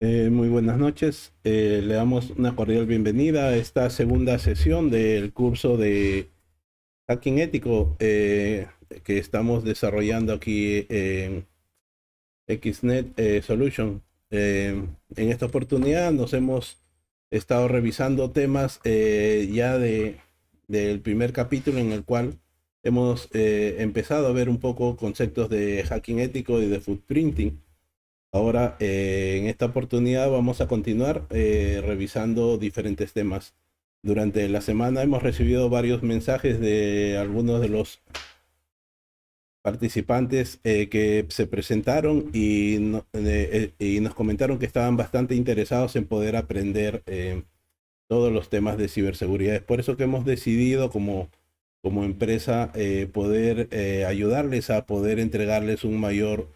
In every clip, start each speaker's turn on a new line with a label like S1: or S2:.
S1: Muy buenas noches. Le damos una cordial bienvenida a esta segunda sesión del curso de hacking ético que estamos desarrollando aquí en XNet Solution. En esta oportunidad nos hemos estado revisando temas del primer capítulo en el cual hemos empezado a ver un poco conceptos de hacking ético y de footprinting. Ahora, en esta oportunidad vamos a continuar revisando diferentes temas. Durante la semana hemos recibido varios mensajes de algunos de los participantes que se presentaron y nos comentaron que estaban bastante interesados en poder aprender todos los temas de ciberseguridad. Es por eso que hemos decidido como empresa poder ayudarles a poder entregarles un mayor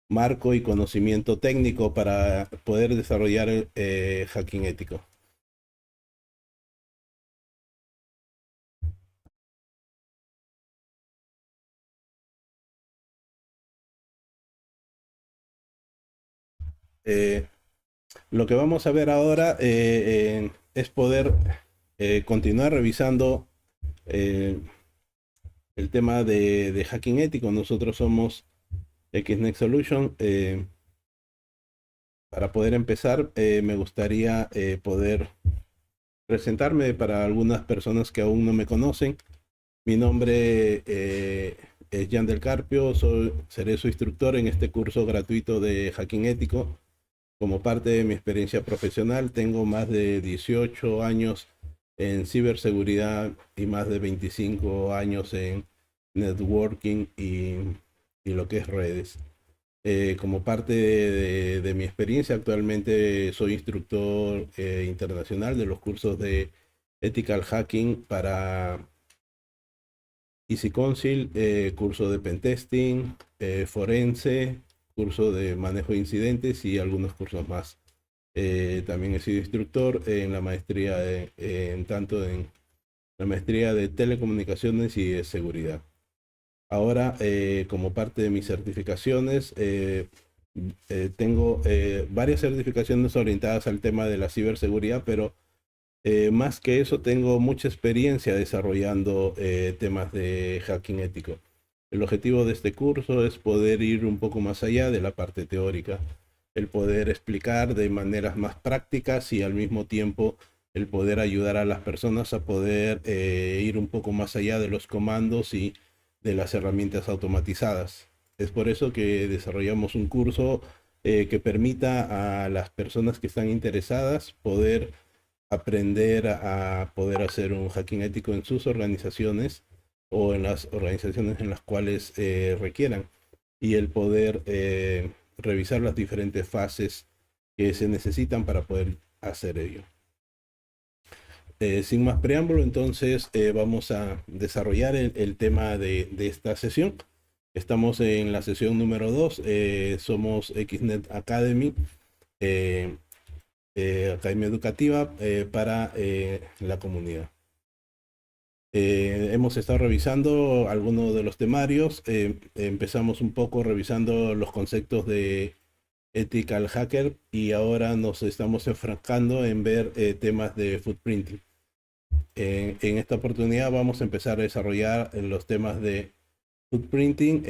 S1: marco y conocimiento técnico para poder desarrollar el hacking ético. Eh, lo que vamos a ver ahora es poder continuar revisando eh, el tema de hacking ético. Nosotros somos XNext Solution. Para poder empezar, me gustaría poder presentarme para algunas personas que aún no me conocen. Mi nombre es Jan del Carpio, seré su instructor en este curso gratuito de hacking ético. Como parte de mi experiencia profesional, tengo más de 18 años en ciberseguridad y más de 25 años en networking y lo que es redes. Como parte de mi experiencia, actualmente soy instructor internacional de los cursos de Ethical Hacking para Easy Council, curso de Pentesting, Forense, curso de manejo de incidentes y algunos cursos más. También he sido instructor en la maestría en la maestría de telecomunicaciones y de seguridad. Ahora, como parte de mis certificaciones, tengo varias certificaciones orientadas al tema de la ciberseguridad, pero más que eso, tengo mucha experiencia desarrollando temas de hacking ético. El objetivo de este curso es poder ir un poco más allá de la parte teórica, el poder explicar de maneras más prácticas y al mismo tiempo el poder ayudar a las personas a poder ir un poco más allá de los comandos y de las herramientas automatizadas. Es por eso que desarrollamos un curso que permita a las personas que están interesadas poder aprender a poder hacer un hacking ético en sus organizaciones o en las organizaciones en las cuales requieran y el poder revisar las diferentes fases que se necesitan para poder hacer ello. Sin más preámbulo, entonces vamos a desarrollar el tema de esta sesión. Estamos en la sesión número 2, somos XNet Academy, eh, Academia Educativa para la comunidad. Hemos estado revisando algunos de los temarios. Empezamos un poco revisando los conceptos de ethical hacker y ahora nos estamos enfrascando en ver temas de footprinting. En esta oportunidad vamos a empezar a desarrollar los temas de footprinting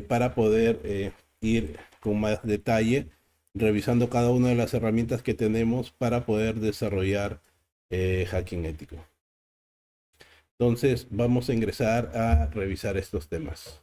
S1: para poder ir con más detalle revisando cada una de las herramientas que tenemos para poder desarrollar hacking ético. Entonces vamos a ingresar a revisar estos temas.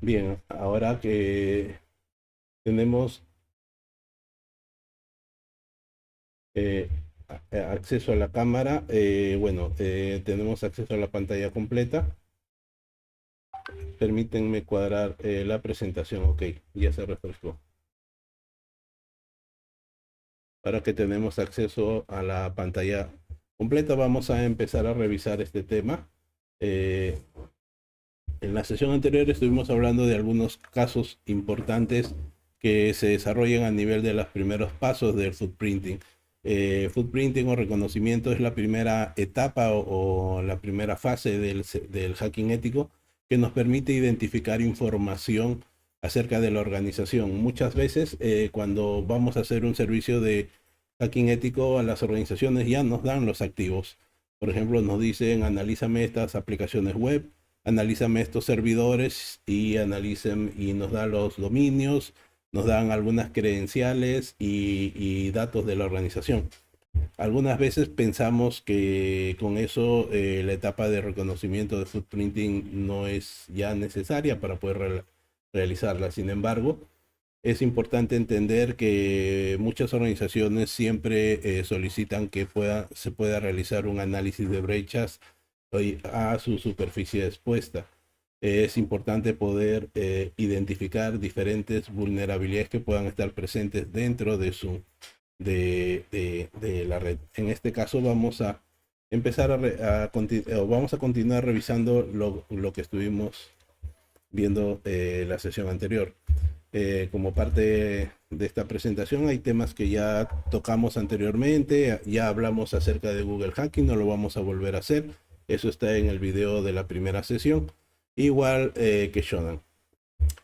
S1: Bien, ahora que tenemos eh, acceso a la cámara, tenemos acceso a la pantalla completa. Permítanme cuadrar la presentación. Ok, ya se refrescó. Ahora que tenemos acceso a la pantalla completa, vamos a empezar a revisar este tema. Eh, en la sesión anterior estuvimos hablando de algunos casos importantes que se desarrollan a nivel de los primeros pasos del footprinting. Footprinting o reconocimiento es la primera etapa o la primera fase del hacking ético que nos permite identificar información acerca de la organización. Muchas veces cuando vamos a hacer un servicio de hacking ético a las organizaciones ya nos dan los activos. Por ejemplo, nos dicen analízame estas aplicaciones web, analízame estos servidores y analicen y nos dan los dominios, nos dan algunas credenciales y datos de la organización. Algunas veces pensamos que con eso la etapa de reconocimiento de footprinting no es ya necesaria para poder realizarla. Sin embargo, es importante entender que muchas organizaciones siempre solicitan que se pueda realizar un análisis de brechas a su superficie expuesta. Es importante poder identificar diferentes vulnerabilidades que puedan estar presentes dentro de la red. En este caso vamos a empezar vamos a continuar revisando lo que estuvimos viendo la sesión anterior. Como parte de esta presentación hay temas que ya tocamos anteriormente, ya hablamos acerca de Google Hacking, no lo vamos a volver a hacer, eso está en el video de la primera sesión, igual que Shodan.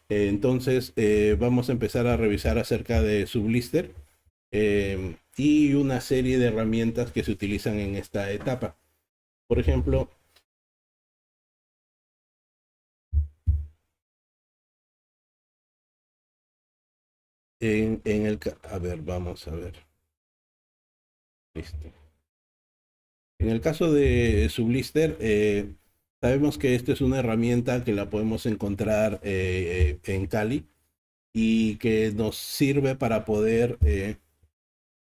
S1: Entonces vamos a empezar a revisar acerca de Sublister y una serie de herramientas que se utilizan en esta etapa. Por ejemplo, a ver, vamos a ver. Listo. En el caso de Sublister, sabemos que esta es una herramienta que la podemos encontrar en Kali y que nos sirve para poder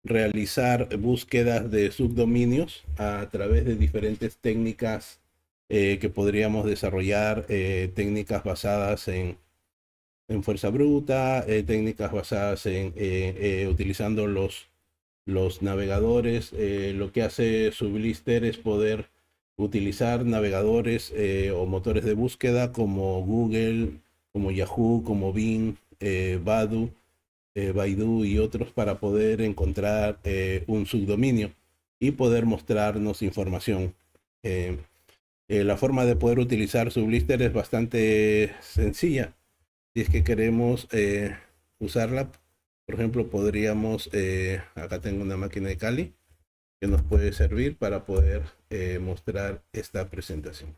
S1: realizar búsquedas de subdominios a través de diferentes técnicas que podríamos desarrollar, técnicas basadas en fuerza bruta, técnicas basadas en utilizando los navegadores. Lo que hace Sublister es poder utilizar navegadores o motores de búsqueda como Google, como Yahoo, como Bing, Baidu y otros para poder encontrar un subdominio y poder mostrarnos información. Eh, la forma de poder utilizar Sublister es bastante sencilla. Si es que queremos usarla, por ejemplo, podríamos, acá tengo una máquina de Kali que nos puede servir para poder mostrar esta presentación.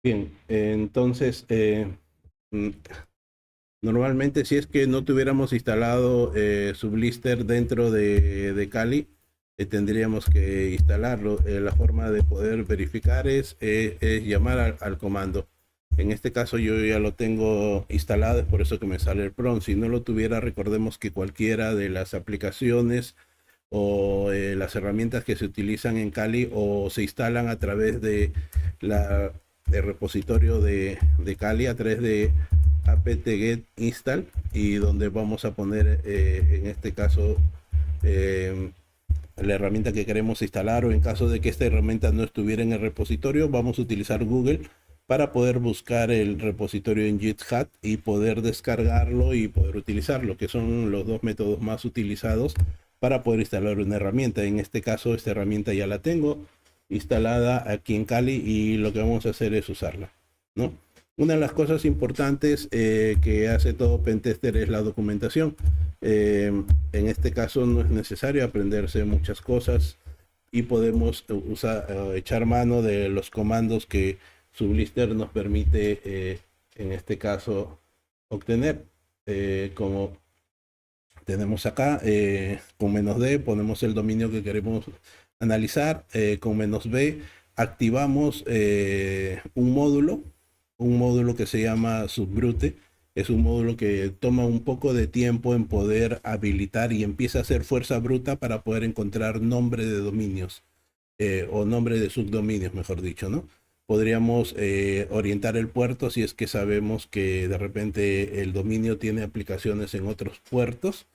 S1: Bien, entonces, mm, normalmente si es que no tuviéramos instalado Sublister dentro de Kali, tendríamos que instalarlo. La forma de poder verificar es llamar al comando. En este caso yo ya lo tengo instalado, es por eso que me sale el prompt. Si no lo tuviera, recordemos que cualquiera de las aplicaciones o las herramientas que se utilizan en Kali o se instalan a través de la de repositorio de Kali a través de apt-get install y donde vamos a poner en este caso eh, la herramienta que queremos instalar, o en caso de que esta herramienta no estuviera en el repositorio vamos a utilizar Google para poder buscar el repositorio en GitHub y poder descargarlo y poder utilizarlo, que son los dos métodos más utilizados para poder instalar una herramienta. En este caso esta herramienta ya la tengo instalada aquí en Kali y lo que vamos a hacer es usarla, ¿no? Una de las cosas importantes que hace todo pentester es la documentación. En este caso no es necesario aprenderse muchas cosas y podemos echar mano de los comandos que Sublister nos permite, en este caso, obtener. Como tenemos acá, con -d ponemos el dominio que queremos analizar, con -b activamos un módulo que se llama Subbrute. Es un módulo que toma un poco de tiempo en poder habilitar y empieza a hacer fuerza bruta para poder encontrar nombre de dominios, o nombre de subdominios, mejor dicho, ¿no? Podríamos orientar el puerto si es que sabemos que de repente el dominio tiene aplicaciones en otros puertos,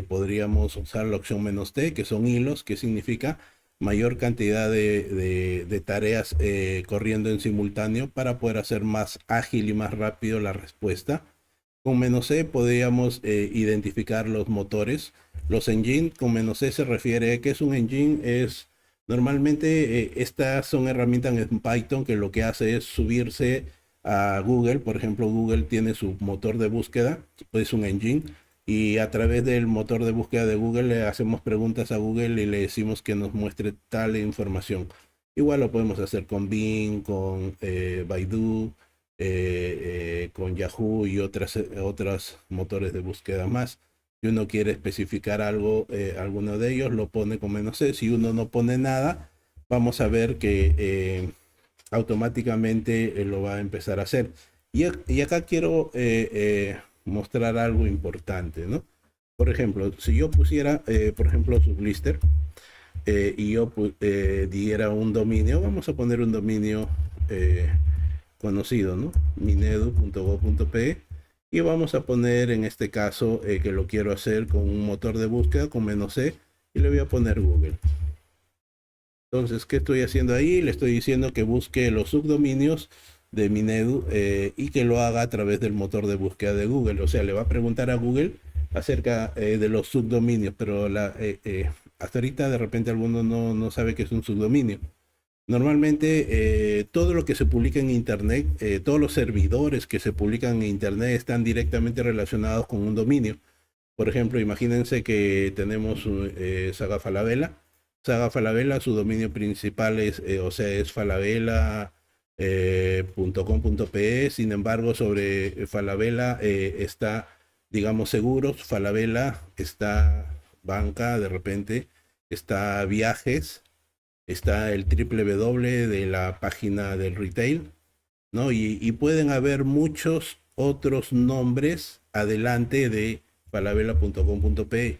S1: podríamos usar la opción "-t", que son hilos, que significa mayor cantidad de tareas corriendo en simultáneo para poder hacer más ágil y más rápido la respuesta. Con "-c" podríamos identificar los motores, los engine. Con "-c" se refiere a que es un engine. Normalmente estas son herramientas en Python que lo que hace es subirse a Google. Por ejemplo, Google tiene su motor de búsqueda, es un engine, y a través del motor de búsqueda de Google le hacemos preguntas a Google y le decimos que nos muestre tal información. Igual lo podemos hacer con Bing, con Baidu, con Yahoo y otros motores de búsqueda más. Si uno quiere especificar algo, alguno de ellos lo pone con "-c". Si uno no pone nada, vamos a ver que automáticamente lo va a empezar a hacer. Y acá quiero mostrar algo importante, ¿no? Por ejemplo, si yo pusiera, por ejemplo, Sublister, y yo diera un dominio, vamos a poner un dominio conocido, ¿no? minedu.go.pe, y vamos a poner en este caso que lo quiero hacer con un motor de búsqueda con "-c", y le voy a poner Google. Entonces, ¿qué estoy haciendo ahí? Le estoy diciendo que busque los subdominios de Minedu, y que lo haga a través del motor de búsqueda de Google. O sea, le va a preguntar a Google acerca de los subdominios, pero hasta ahorita de repente alguno no sabe qué es un subdominio. Normalmente todo lo que se publica en Internet, todos los servidores que se publican en Internet están directamente relacionados con un dominio. Por ejemplo, imagínense que tenemos Saga Falabella. Saga Falabella, su dominio principal es falabella.com.pe. Sin embargo, sobre Falabella está, digamos, seguros. Falabella está banca, de repente está viajes, está el www de la página del retail, ¿no? Y pueden haber muchos otros nombres adelante de falabella.com.pe.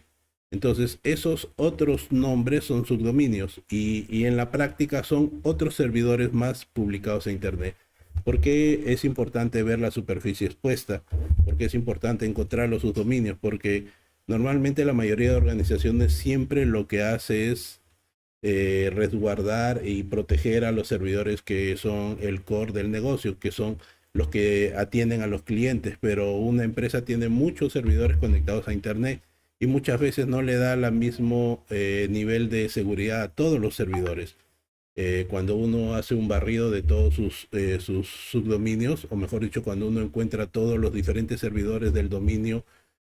S1: Entonces, esos otros nombres son subdominios, y en la práctica son otros servidores más publicados en Internet. ¿Por qué es importante ver la superficie expuesta? ¿Por qué es importante encontrar los subdominios? Porque normalmente la mayoría de organizaciones siempre lo que hace es resguardar y proteger a los servidores que son el core del negocio, que son los que atienden a los clientes. Pero una empresa tiene muchos servidores conectados a Internet y muchas veces no le da el mismo nivel de seguridad a todos los servidores. Cuando uno hace un barrido de todos sus subdominios, o mejor dicho, cuando uno encuentra todos los diferentes servidores del dominio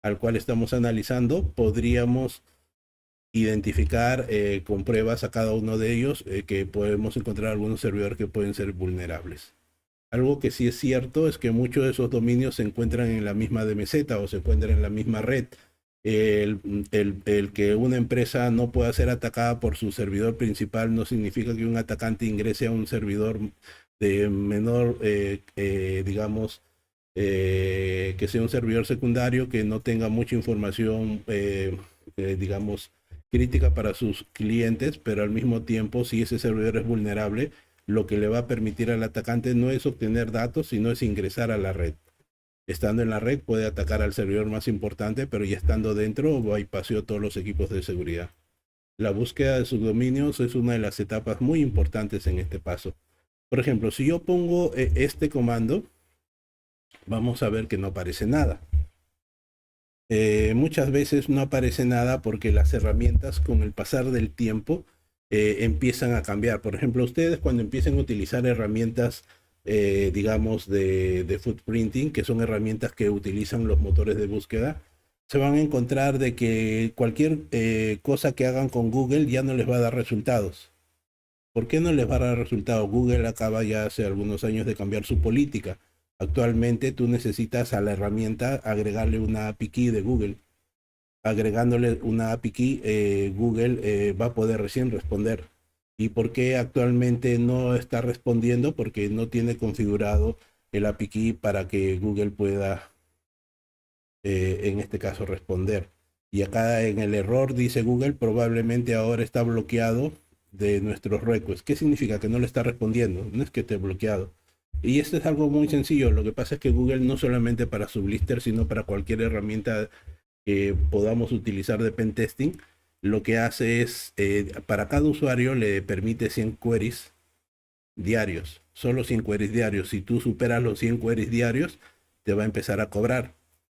S1: al cual estamos analizando, podríamos identificar con pruebas a cada uno de ellos que podemos encontrar algunos servidores que pueden ser vulnerables. Algo que sí es cierto es que muchos de esos dominios se encuentran en la misma DMZ o se encuentran en la misma red. El que una empresa no pueda ser atacada por su servidor principal no significa que un atacante ingrese a un servidor de menor, digamos, que sea un servidor secundario que no tenga mucha información, digamos, crítica para sus clientes, pero al mismo tiempo, si ese servidor es vulnerable, lo que le va a permitir al atacante no es obtener datos, sino es ingresar a la red. Estando en la red puede atacar al servidor más importante, pero ya estando dentro bypassó todos los equipos de seguridad. La búsqueda de subdominios es una de las etapas muy importantes en este paso. Por ejemplo, si yo pongo este comando, vamos a ver que no aparece nada. Muchas veces no aparece nada porque las herramientas con el pasar del tiempo empiezan a cambiar. Por ejemplo, ustedes cuando empiecen a utilizar herramientas, digamos, de footprinting, que son herramientas que utilizan los motores de búsqueda, se van a encontrar de que cualquier cosa que hagan con Google ya no les va a dar resultados. ¿Por qué no les va a dar resultados? Google acaba ya hace algunos años de cambiar su política. Actualmente tú necesitas a la herramienta agregarle una API key de Google. Agregándole una API key, Google va a poder recién responder. ¿Y por qué actualmente no está respondiendo? Porque no tiene configurado el API Key para que Google pueda, en este caso, responder. Y acá en el error dice Google, probablemente ahora está bloqueado de nuestros requests. ¿Qué significa? Que no le está respondiendo, no es que esté bloqueado. Y esto es algo muy sencillo. Lo que pasa es que Google no solamente para Sublister, sino para cualquier herramienta que podamos utilizar de pentesting, lo que hace es, para cada usuario le permite 100 queries diarios, solo 100 queries diarios. Si tú superas los 100 queries diarios, te va a empezar a cobrar.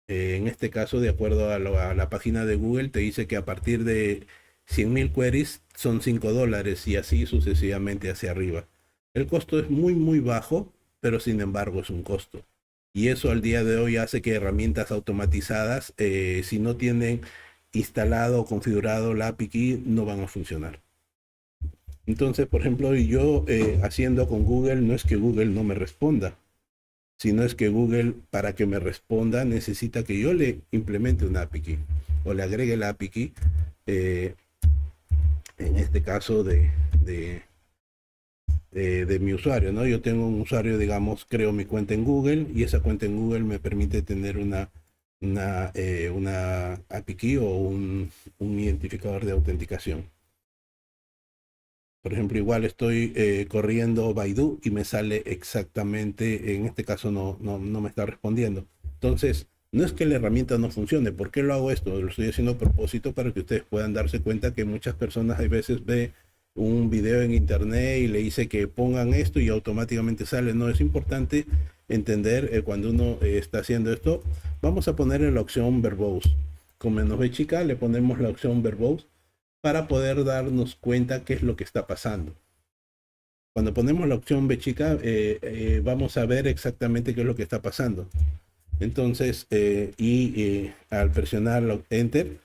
S1: En este caso, de acuerdo a la página de Google, te dice que a partir de 100.000 queries son $5 y así sucesivamente hacia arriba. El costo es muy, muy bajo, pero sin embargo es un costo. Y eso al día de hoy hace que herramientas automatizadas, si no tienen instalado o configurado la API Key, no van a funcionar. Entonces, por ejemplo, yo haciendo con Google, no es que Google no me responda, sino es que Google, para que me responda, necesita que yo le implemente una API Key o le agregue la API Key, eh, en este caso de mi usuario, ¿no? Yo tengo un usuario, digamos, creo mi cuenta en Google y esa cuenta en Google me permite tener una API Key o un identificador de autenticación. Por ejemplo, igual estoy corriendo Baidu y me sale exactamente, en este caso no me está respondiendo. Entonces, no es que la herramienta no funcione. ¿Por qué lo hago esto? Lo estoy haciendo a propósito para que ustedes puedan darse cuenta que muchas personas a veces ve un video en internet y le dice que pongan esto y automáticamente sale. No, es importante entender cuando uno está haciendo esto. Vamos a ponerle la opción verbose. Con menos B chica le ponemos la opción verbose para poder darnos cuenta qué es lo que está pasando. Cuando ponemos la opción B chica, vamos a ver exactamente qué es lo que está pasando. Entonces, al presionar Enter,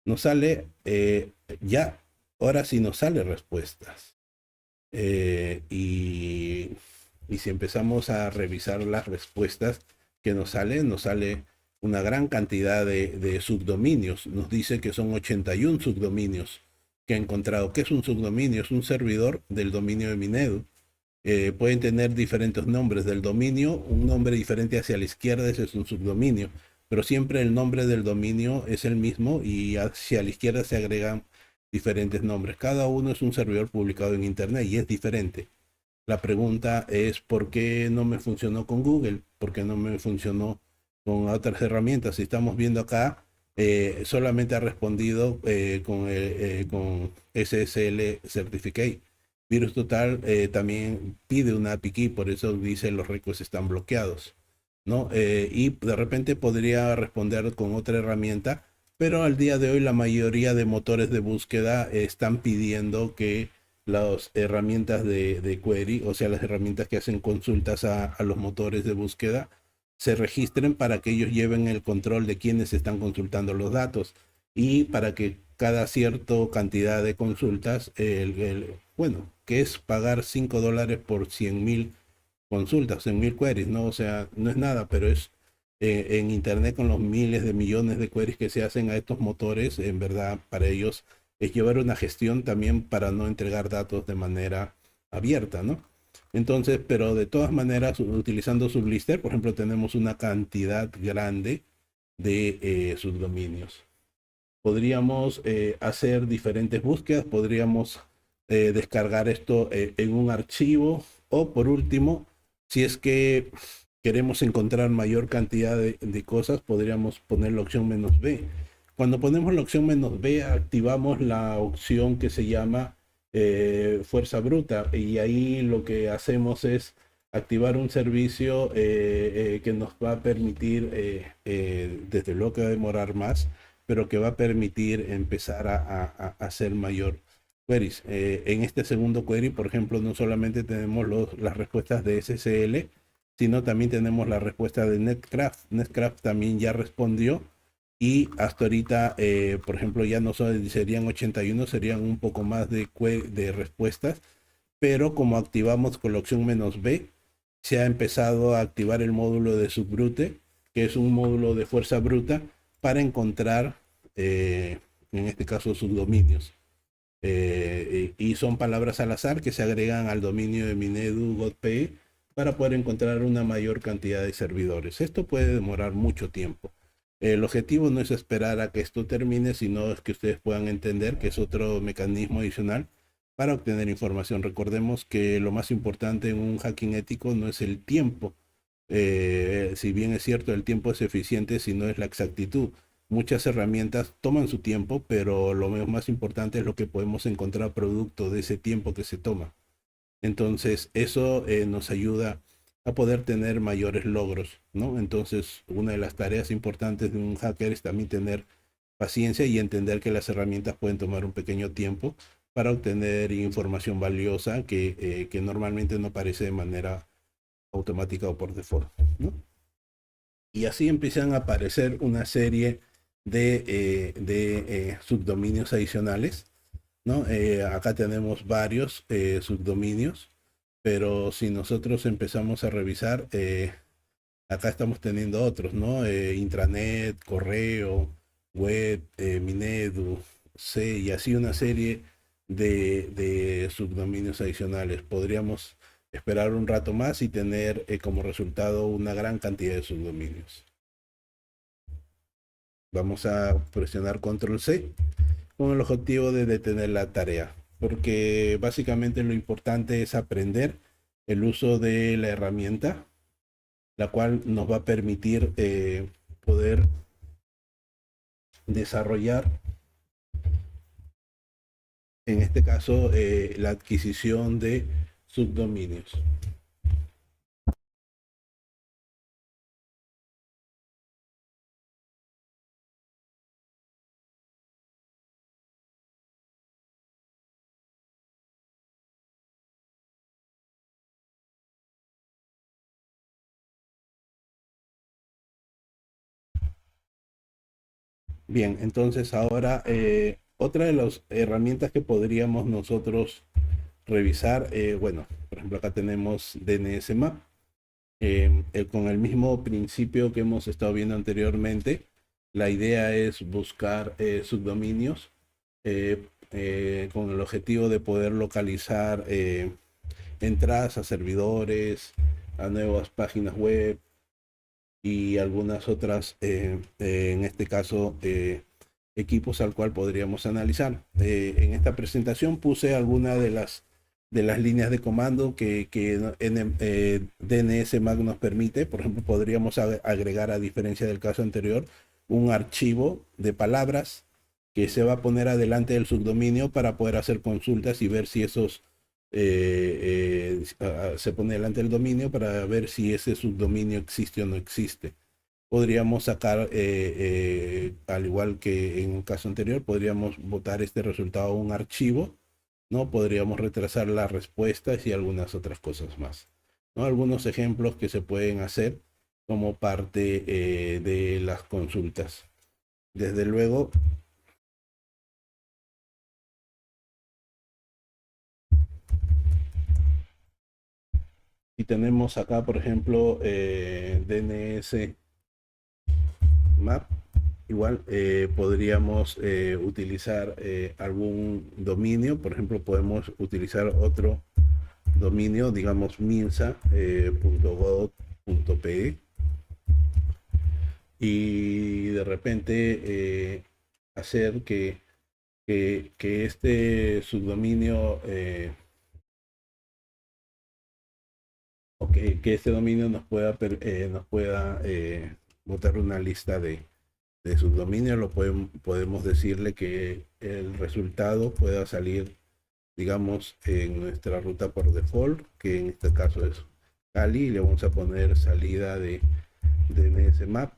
S1: nos sale, ya, ahora sí nos sale respuestas. Eh, y, y si empezamos a revisar las respuestas que nos sale una gran cantidad de subdominios. Nos dice que son 81 subdominios que ha encontrado. ¿Qué es un subdominio? Es un servidor del dominio de Minedu. Pueden tener diferentes nombres del dominio, un nombre diferente hacia la izquierda, ese es un subdominio, pero siempre el nombre del dominio es el mismo y hacia la izquierda se agregan diferentes nombres. Cada uno es un servidor publicado en Internet y es diferente. La pregunta es ¿por qué no me funcionó con Google? ¿Por qué no me funcionó con otras herramientas? Si estamos viendo acá, solamente ha respondido con SSL Certificate. Virus Total también pide una API key, por eso dice los requests están bloqueados, ¿no? Y de repente podría responder con otra herramienta, pero al día de hoy la mayoría de motores de búsqueda están pidiendo que las herramientas de query, o sea, las herramientas que hacen consultas a los motores de búsqueda, se registren para que ellos lleven el control de quienes están consultando los datos y para que cada cierta cantidad de consultas, bueno, que es pagar $5 por 100.000 consultas, 100.000 queries, ¿no? O sea, no es nada, pero es en Internet con los miles de millones de queries que se hacen a estos motores, en verdad, para ellos es llevar una gestión también para no entregar datos de manera abierta, ¿no? Entonces, pero de todas maneras, utilizando Sublister, por ejemplo, tenemos una cantidad grande de subdominios. Podríamos hacer diferentes búsquedas, podríamos descargar esto en un archivo o por último, si es que queremos encontrar mayor cantidad de cosas, podríamos poner la opción "-b". Cuando ponemos la opción "-b", activamos la opción que se llama fuerza bruta y ahí lo que hacemos es activar un servicio que nos va a permitir, desde luego que va a demorar más, pero que va a permitir empezar a hacer mayor queries. En este segundo query, por ejemplo, no solamente tenemos las respuestas de SSL, sino también tenemos la respuesta de Netcraft. Netcraft también ya respondió y hasta ahorita, por ejemplo, ya no serían 81, serían un poco más de respuestas, pero como activamos con la opción "-b", se ha empezado a activar el módulo de subbrute, que es un módulo de fuerza bruta para encontrar, en este caso, subdominios. y son palabras al azar que se agregan al dominio de Minedu GodPay para poder encontrar una mayor cantidad de servidores. Esto puede demorar mucho tiempo. El objetivo no es esperar a que esto termine, sino es que ustedes puedan entender que es otro mecanismo adicional para obtener información. Recordemos que lo más importante en un hacking ético no es el tiempo. Si bien es cierto, el tiempo es eficiente, sino es la exactitud. Muchas herramientas toman su tiempo, pero lo más importante es lo que podemos encontrar producto de ese tiempo que se toma. Entonces, eso nos ayuda a poder tener mayores logros, ¿no? Entonces, una de las tareas importantes de un hacker es también tener paciencia y entender que las herramientas pueden tomar un pequeño tiempo para obtener información valiosa que normalmente no aparece de manera automática o por default, ¿no? Y así empiezan a aparecer una serie de subdominios adicionales, ¿no? Acá tenemos varios subdominios, pero si nosotros empezamos a revisar, acá estamos teniendo otros, ¿no? Intranet, correo, web, Minedu, C, y así una serie de subdominios adicionales. Podríamos esperar un rato más y tener como resultado una gran cantidad de subdominios. Vamos a presionar control C con el objetivo de detener la tarea, porque básicamente lo importante es aprender el uso de la herramienta, la cual nos va a permitir poder desarrollar, en este caso, la adquisición de subdominios. Bien, entonces ahora otra de las herramientas que podríamos nosotros revisar, bueno, por ejemplo acá tenemos DNSMap, con el mismo principio que hemos estado viendo anteriormente. La idea es buscar subdominios con el objetivo de poder localizar entradas a servidores, a nuevas páginas web y algunas otras, en este caso, equipos al cual podríamos analizar. En esta presentación puse algunas de las líneas de comando que DNSMAG nos permite. Por ejemplo, podríamos agregar, a diferencia del caso anterior, un archivo de palabras que se va a poner adelante del subdominio para poder hacer consultas y ver si esos se pone delante del dominio para ver si ese subdominio existe o no existe. Podríamos sacar, al igual que en el caso anterior, podríamos botar este resultado a un archivo, ¿no? Podríamos retrasar las respuestas y algunas otras cosas más, ¿no? Algunos ejemplos que se pueden hacer como parte de las consultas. Desde luego, si tenemos acá, por ejemplo, DNS Map, igual podríamos utilizar algún dominio. Por ejemplo, podemos utilizar otro dominio, digamos minsa.gov.pe, y de repente hacer que este subdominio que este dominio nos pueda botar una lista de subdominios. Podemos decirle que el resultado pueda salir, digamos, en nuestra ruta por default, que en este caso es Cali, y le vamos a poner salida de DNSMAP,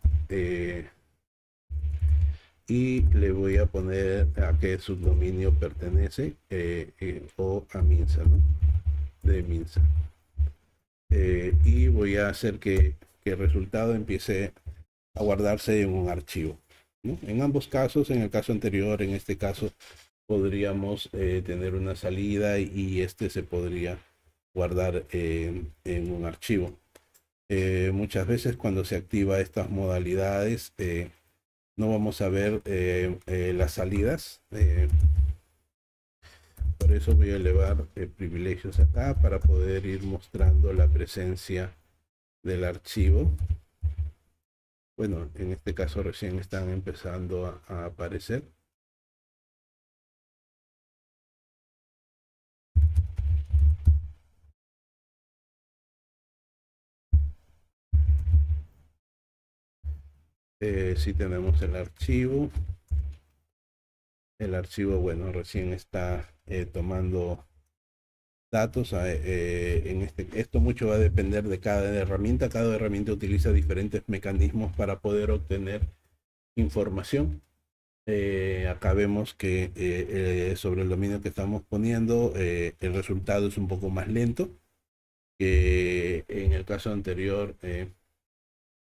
S1: y le voy a poner a qué subdominio pertenece, o a Minsa, ¿no? De Minsa. Y voy a hacer que el resultado empiece a guardarse en un archivo, ¿no? En ambos casos, en el caso anterior, en este caso, podríamos tener una salida y este se podría guardar en un archivo. Muchas veces cuando se activa estas modalidades, no vamos a ver las salidas, por eso voy a elevar privilegios acá para poder ir mostrando la presencia del archivo. Bueno, en este caso recién están empezando a aparecer. Sí tenemos el archivo. El archivo, bueno, recién está tomando datos. Esto mucho va a depender de cada herramienta. Cada herramienta utiliza diferentes mecanismos para poder obtener información. Acá vemos que sobre el dominio que estamos poniendo, el resultado es un poco más lento que en el caso anterior que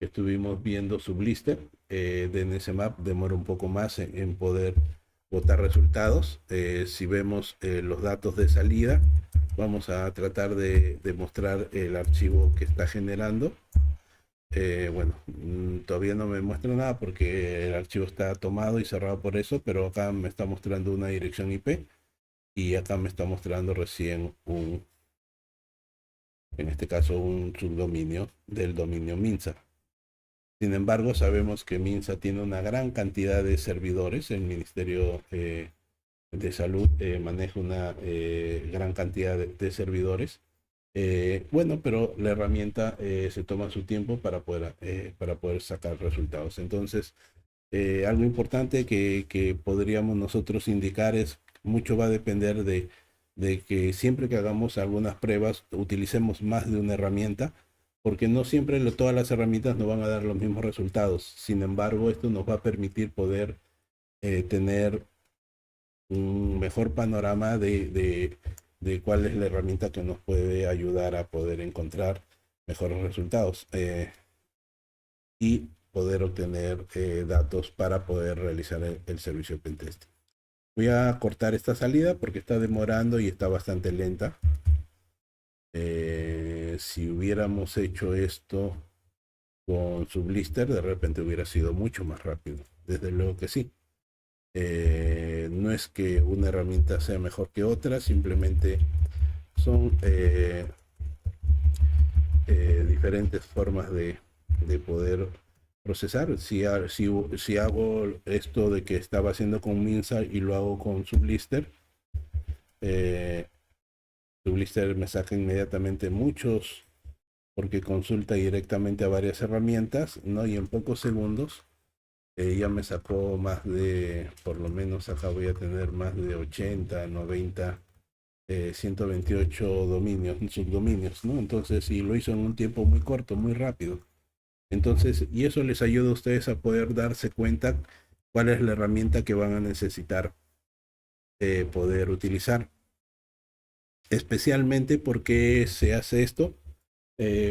S1: estuvimos viendo Sublister. DNSMAP demora un poco más en poder botar resultados. Si vemos los datos de salida, vamos a tratar de mostrar el archivo que está generando. Bueno, todavía no me muestra nada porque el archivo está tomado y cerrado por eso, pero acá me está mostrando una dirección IP y acá me está mostrando recién en este caso un subdominio del dominio Minsa. Sin embargo, sabemos que Minsa tiene una gran cantidad de servidores. El Ministerio de Salud maneja una gran cantidad de servidores. Bueno, pero la herramienta se toma su tiempo para poder sacar resultados. Entonces, algo importante que podríamos nosotros indicar es, mucho va a depender de que siempre que hagamos algunas pruebas, utilicemos más de una herramienta, porque no siempre todas las herramientas nos van a dar los mismos resultados. Sin embargo, esto nos va a permitir poder tener un mejor panorama de cuál es la herramienta que nos puede ayudar a poder encontrar mejores resultados y poder obtener datos para poder realizar el servicio de pentesting. Voy a cortar esta salida porque está demorando y está bastante lenta. Si hubiéramos hecho esto con Sublister, de repente hubiera sido mucho más rápido. Desde luego que sí. No es que una herramienta sea mejor que otra, simplemente son diferentes formas de poder procesar. Si hago esto de que estaba haciendo con Minsa y lo hago con Sublister, Sublister me saca inmediatamente muchos, porque consulta directamente a varias herramientas, ¿no? Y en pocos segundos ya me sacó más de, por lo menos acá voy a tener más de 80, 90, 128 dominios, subdominios, ¿no? Entonces, y lo hizo en un tiempo muy corto, muy rápido. Entonces, y eso les ayuda a ustedes a poder darse cuenta cuál es la herramienta que van a necesitar poder utilizar. Especialmente porque se hace esto.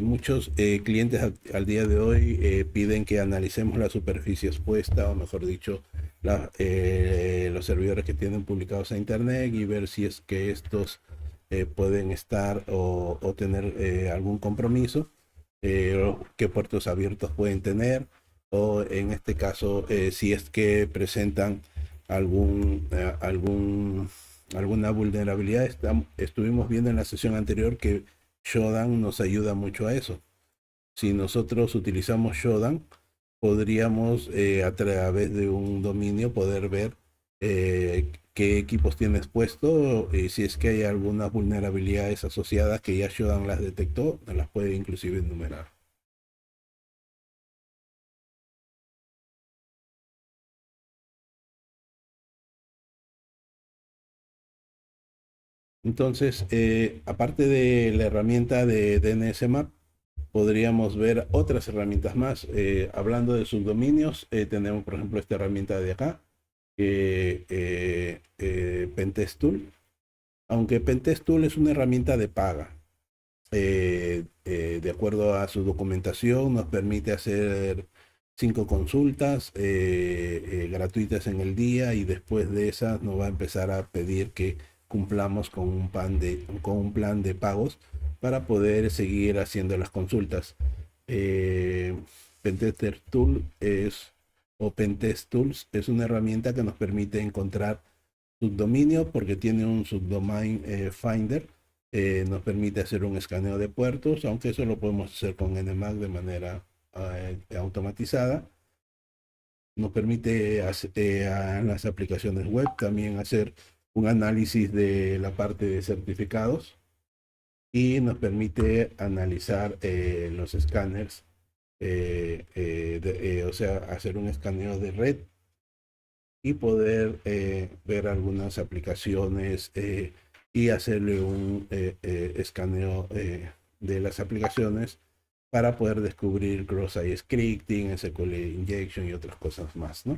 S1: Muchos clientes al día de hoy piden que analicemos la superficie expuesta, o mejor dicho, los servidores que tienen publicados a internet, y ver si es que estos pueden estar o tener algún compromiso, qué puertos abiertos pueden tener, o en este caso si es que presentan alguna vulnerabilidad. Estuvimos viendo en la sesión anterior que Shodan nos ayuda mucho a eso. Si nosotros utilizamos Shodan, podríamos a través de un dominio poder ver qué equipos tienes puesto, y si es que hay algunas vulnerabilidades asociadas que ya Shodan las detectó, las puede inclusive enumerar. Entonces, aparte de la herramienta de DNSMAP, podríamos ver otras herramientas más. Hablando de subdominios, tenemos por ejemplo esta herramienta de acá, Pentest Tool. Aunque Pentest Tool es una herramienta de paga, de acuerdo a su documentación, nos permite hacer 5 consultas gratuitas en el día, y después de esas nos va a empezar a pedir que cumplamos con un plan de pagos para poder seguir haciendo las consultas. Pentester Tool o Pentest Tools es una herramienta que nos permite encontrar subdominio porque tiene un subdomain finder. Nos permite hacer un escaneo de puertos, aunque eso lo podemos hacer con Nmap de manera automatizada. Nos permite en las aplicaciones web también hacer un análisis de la parte de certificados y nos permite analizar los escáneres, o sea, hacer un escaneo de red y poder ver algunas aplicaciones y hacerle un escaneo de las aplicaciones para poder descubrir cross-site scripting, SQL injection y otras cosas más, ¿no?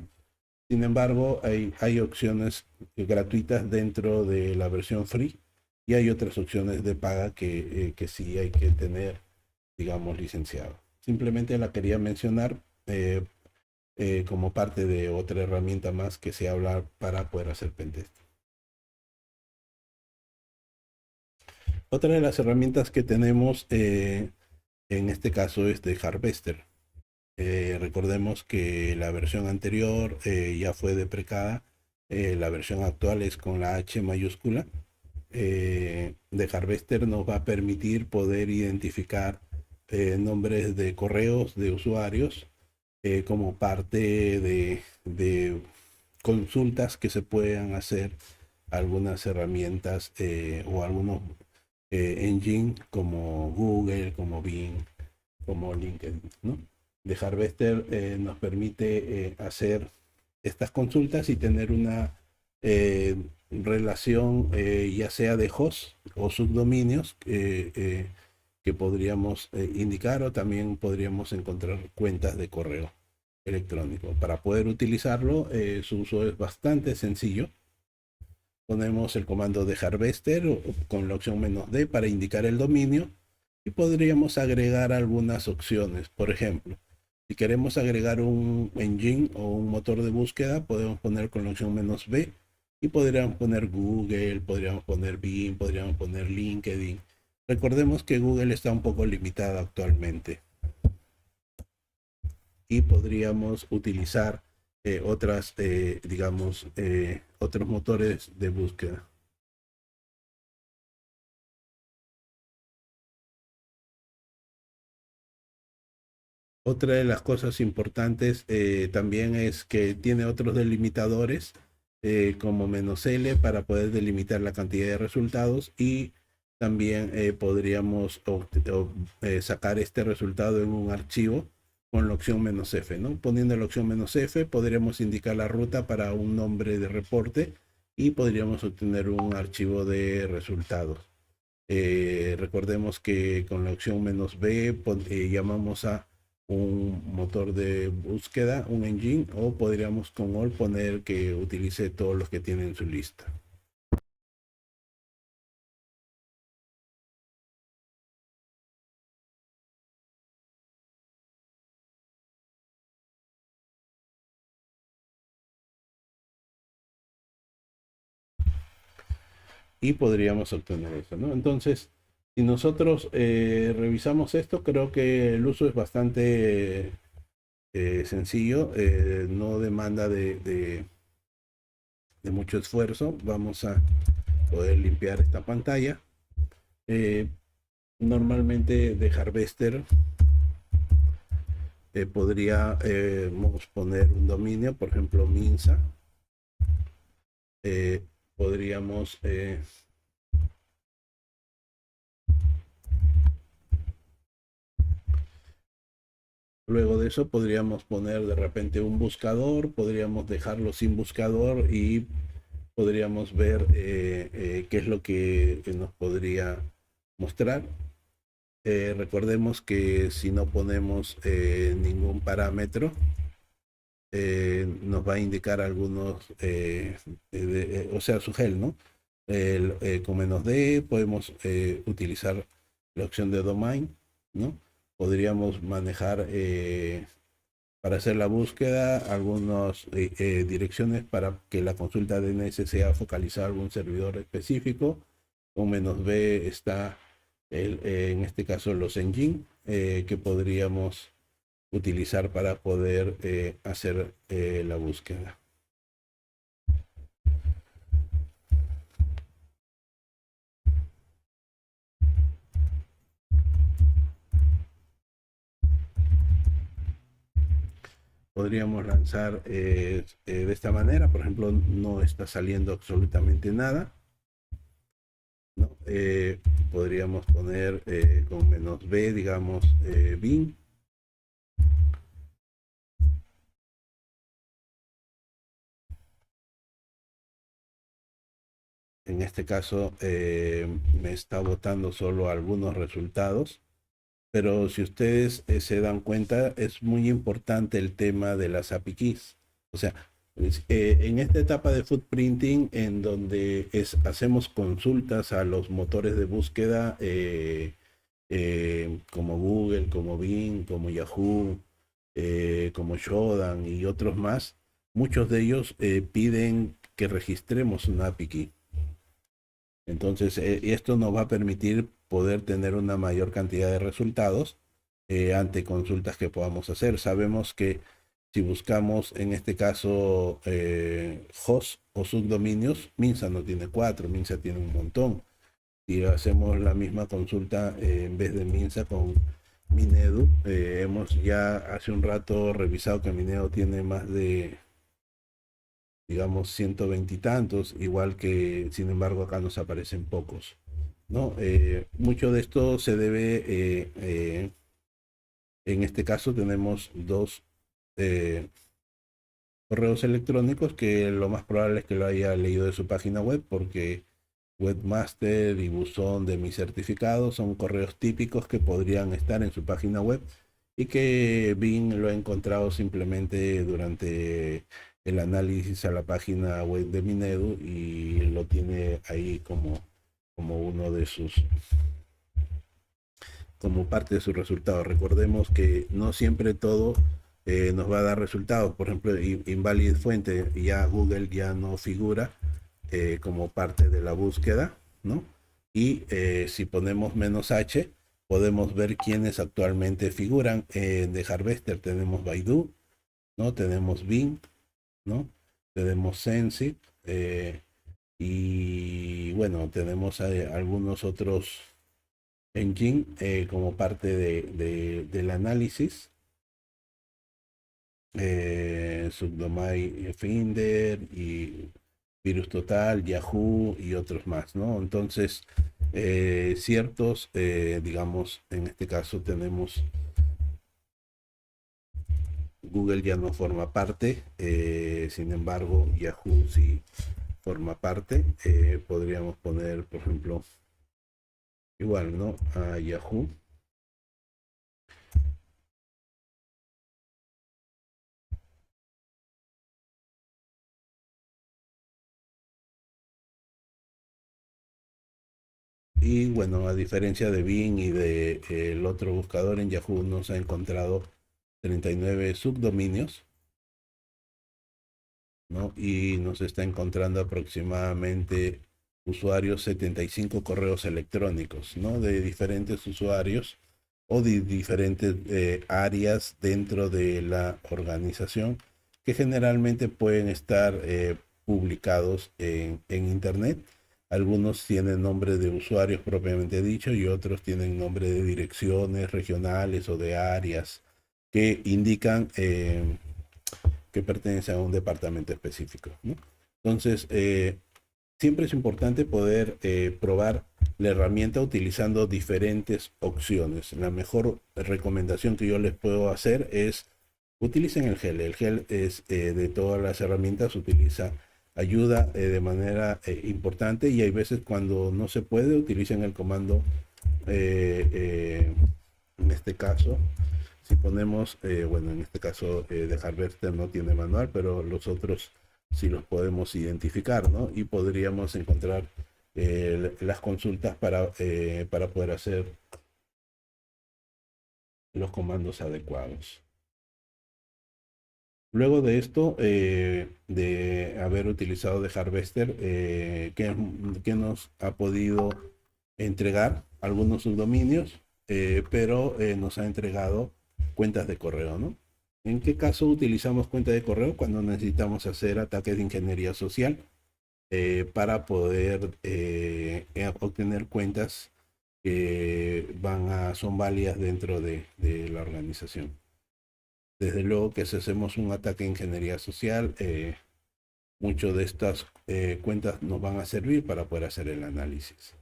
S1: Sin embargo, hay opciones gratuitas dentro de la versión free y hay otras opciones de paga que sí hay que tener, digamos, licenciado. Simplemente la quería mencionar como parte de otra herramienta más que se habla para poder hacer pentest. Otra de las herramientas que tenemos en este caso es de Harvester. Recordemos que la versión anterior ya fue deprecada, la versión actual es con la H mayúscula. De Harvester nos va a permitir poder identificar nombres de correos de usuarios como parte de consultas que se puedan hacer algunas herramientas o algunos engine como Google, como Bing, como LinkedIn, ¿no? De Harvester nos permite hacer estas consultas y tener una relación ya sea de host o subdominios que podríamos indicar, o también podríamos encontrar cuentas de correo electrónico. Para poder utilizarlo, su uso es bastante sencillo. Ponemos el comando de Harvester con la opción "-d" para indicar el dominio y podríamos agregar algunas opciones. Por ejemplo, si queremos agregar un engine o un motor de búsqueda, podemos poner con la opción "-b" y podríamos poner Google, podríamos poner Bing, podríamos poner LinkedIn. Recordemos que Google está un poco limitado actualmente y podríamos utilizar otras, digamos, otros motores de búsqueda. Otra de las cosas importantes también es que tiene otros delimitadores como "-l" para poder delimitar la cantidad de resultados, y también podríamos sacar este resultado en un archivo con la opción "-f", ¿no? Poniendo la opción "-f" podríamos indicar la ruta para un nombre de reporte y podríamos obtener un archivo de resultados. Recordemos que con la opción "-b" llamamos a un motor de búsqueda, un engine, o podríamos con all poner que utilice todos los que tiene en su lista. Y podríamos obtener eso, ¿no? Entonces, si nosotros revisamos esto, creo que el uso es bastante sencillo, no demanda de mucho esfuerzo. Vamos a poder limpiar esta pantalla. Normalmente de Harvester podríamos poner un dominio, por ejemplo Minsa. Podríamos luego de eso podríamos poner de repente un buscador, podríamos dejarlo sin buscador y podríamos ver qué es lo que nos podría mostrar. Recordemos que si no ponemos ningún parámetro, nos va a indicar algunos, o sea, su gel, ¿no? Con "-d" podemos utilizar la opción de domain, ¿no? Podríamos manejar para hacer la búsqueda algunas direcciones para que la consulta DNS sea focalizada a algún servidor específico. Con "-b" está en este caso los engine que podríamos utilizar para poder hacer la búsqueda. podríamos lanzar de esta manera. Por ejemplo, no está saliendo absolutamente nada, ¿no? Podríamos poner con -b, digamos, bin. En este caso me está botando solo algunos resultados, pero si ustedes se dan cuenta, es muy importante el tema de las API keys. O sea, en esta etapa de footprinting, en donde hacemos consultas a los motores de búsqueda, como Google, como Bing, como Yahoo, como Shodan y otros más, muchos de ellos piden que registremos una API key. Entonces, esto nos va a permitir poder tener una mayor cantidad de resultados ante consultas que podamos hacer. Sabemos que si buscamos, en este caso, host o subdominios, Minsa no tiene 4, Minsa tiene un montón. Si hacemos la misma consulta en vez de Minsa con Minedu, hemos ya hace un rato revisado que Minedu tiene más de, digamos, 120 y tantos, igual que, sin embargo, acá nos aparecen pocos, ¿no? Mucho de esto se debe, en este caso tenemos dos eh, correos electrónicos que lo más probable es que lo haya leído de su página web, porque Webmaster y Buzón de mi certificado son correos típicos que podrían estar en su página web y que Bing lo ha encontrado simplemente durante el análisis a la página web de Minedu y lo tiene ahí como uno de sus, como parte de sus resultados. Recordemos que no siempre todo nos va a dar resultados. Por ejemplo, invalid fuente, ya Google ya no figura como parte de la búsqueda, ¿no? Y si ponemos -h, podemos ver quiénes actualmente figuran. De Harvester tenemos Baidu, ¿no? Tenemos Bing, ¿no? Tenemos Sensi, y bueno, tenemos algunos otros engine como parte del análisis. Subdomain Finder y Virus Total, Yahoo y otros más, ¿no? Entonces, ciertos, digamos, en este caso tenemos Google ya no forma parte, sin embargo, Yahoo sí forma parte. Podríamos poner, por ejemplo, igual, ¿no? A Yahoo. Y bueno, a diferencia de Bing y de el otro buscador, en Yahoo nos ha encontrado 39 subdominios, ¿no? Y nos está encontrando aproximadamente usuarios, 75 correos electrónicos, ¿no? De diferentes usuarios o de diferentes áreas dentro de la organización, que generalmente pueden estar publicados en Internet. Algunos tienen nombre de usuarios propiamente dicho y otros tienen nombre de direcciones regionales o de áreas que indican que pertenecen a un departamento específico, ¿no? Entonces, siempre es importante poder probar la herramienta utilizando diferentes opciones. La mejor recomendación que yo les puedo hacer es utilicen el gel. El gel es de todas las herramientas, ayuda de manera importante, y hay veces cuando no se puede, utilicen el comando, en este caso, si ponemos, bueno, en este caso de Harvester no tiene manual, pero los otros sí los podemos identificar, ¿no? Y podríamos encontrar las consultas para poder hacer los comandos adecuados. Luego de esto, de haber utilizado de Harvester, que nos ha podido entregar algunos subdominios, pero nos ha entregado cuentas de correo, ¿no? ¿En qué caso utilizamos cuenta de correo? Cuando necesitamos hacer ataques de ingeniería social para poder obtener cuentas que son válidas dentro de la organización. Desde luego que si hacemos un ataque de ingeniería social, muchas de estas cuentas nos van a servir para poder hacer el análisis.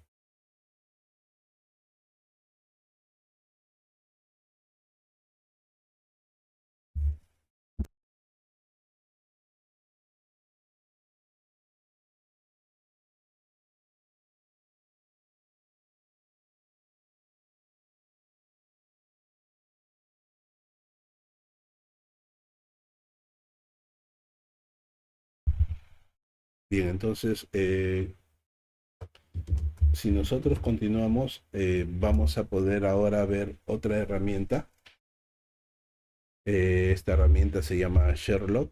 S1: Bien, entonces, si nosotros continuamos, vamos a poder ahora ver otra herramienta. Esta herramienta se llama Sherlock.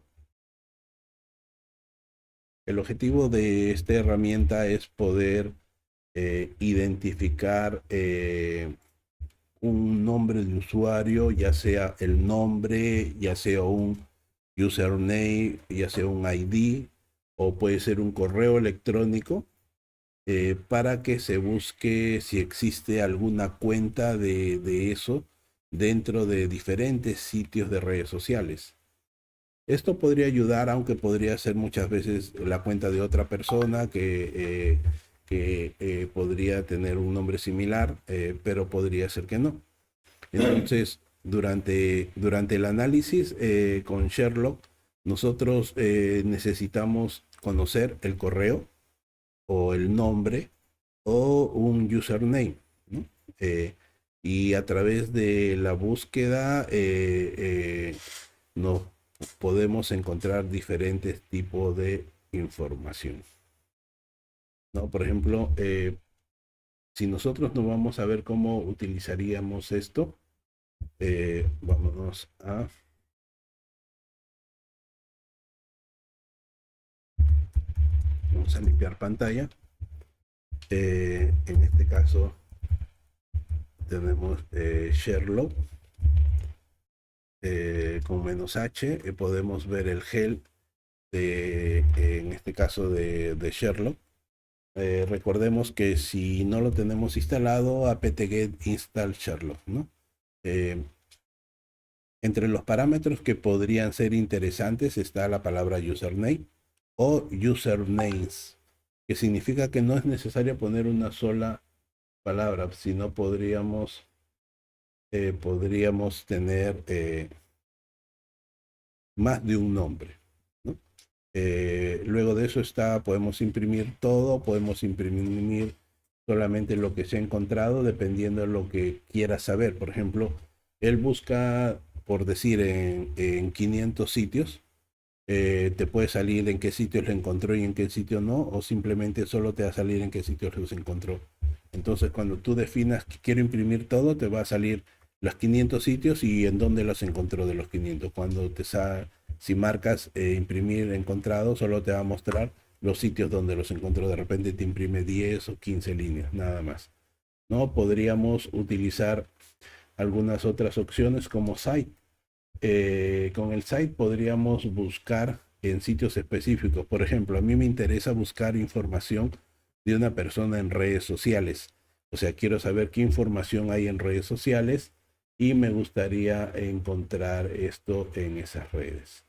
S1: El objetivo de esta herramienta es poder identificar un nombre de usuario, ya sea el nombre, ya sea un username, ya sea un ID, o puede ser un correo electrónico, para que se busque si existe alguna cuenta de eso dentro de diferentes sitios de redes sociales. Esto podría ayudar, aunque podría ser muchas veces la cuenta de otra persona que podría tener un nombre similar, pero podría ser que no. Entonces, durante el análisis con Sherlock, nosotros necesitamos conocer el correo o el nombre o un username, ¿no? Y a través de la búsqueda nos podemos encontrar diferentes tipos de información, ¿no? Por ejemplo, si nosotros nos vamos a ver cómo utilizaríamos esto, vámonos vamos a limpiar pantalla. En este caso tenemos Sherlock con "-h", podemos ver el help en este caso de Sherlock. Recordemos que si no lo tenemos instalado, apt-get install Sherlock, ¿no? Entre los parámetros que podrían ser interesantes está la palabra username o usernames, que significa que no es necesario poner una sola palabra, sino podríamos tener más de un nombre, ¿no? Luego de eso podemos imprimir todo, podemos imprimir solamente lo que se ha encontrado dependiendo de lo que quiera saber. Por ejemplo, él busca, por decir, en 500 sitios. Te puede salir en qué sitios lo encontró y en qué sitio no, o simplemente solo te va a salir en qué sitios los encontró. Entonces, cuando tú definas que quiero imprimir todo, te va a salir los 500 sitios y en dónde los encontró de los 500. Si marcas imprimir encontrado, solo te va a mostrar los sitios donde los encontró. De repente te imprime 10 o 15 líneas, nada más. ¿No? Podríamos utilizar algunas otras opciones como site. Con el site podríamos buscar en sitios específicos. Por ejemplo, a mí me interesa buscar información de una persona en redes sociales. O sea, quiero saber qué información hay en redes sociales y me gustaría encontrar esto en esas redes.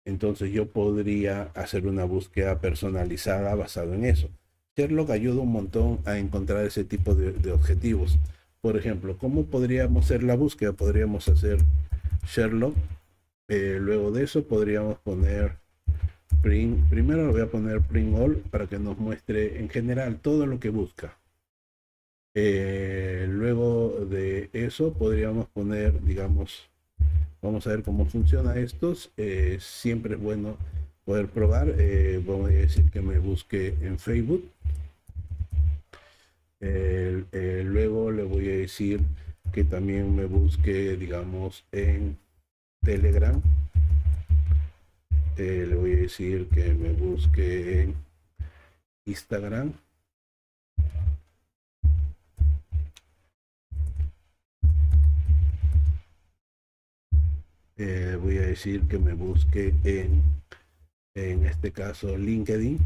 S1: Entonces yo podría hacer una búsqueda personalizada basado en eso. Sherlock ayuda un montón a encontrar ese tipo de objetivos. Por ejemplo, ¿cómo podríamos hacer la búsqueda? Podríamos hacer Sherlock. Luego de eso podríamos poner print. Primero lo voy a poner print all para que nos muestre en general todo lo que busca. Luego de eso podríamos poner, digamos, vamos a ver cómo funciona estos. Siempre es bueno poder probar. Vamos a decir que me busque en Facebook. Luego le voy a decir que también me busque, digamos, en Telegram. Le voy a decir que me busque en Instagram. Voy a decir que me busque en este caso LinkedIn.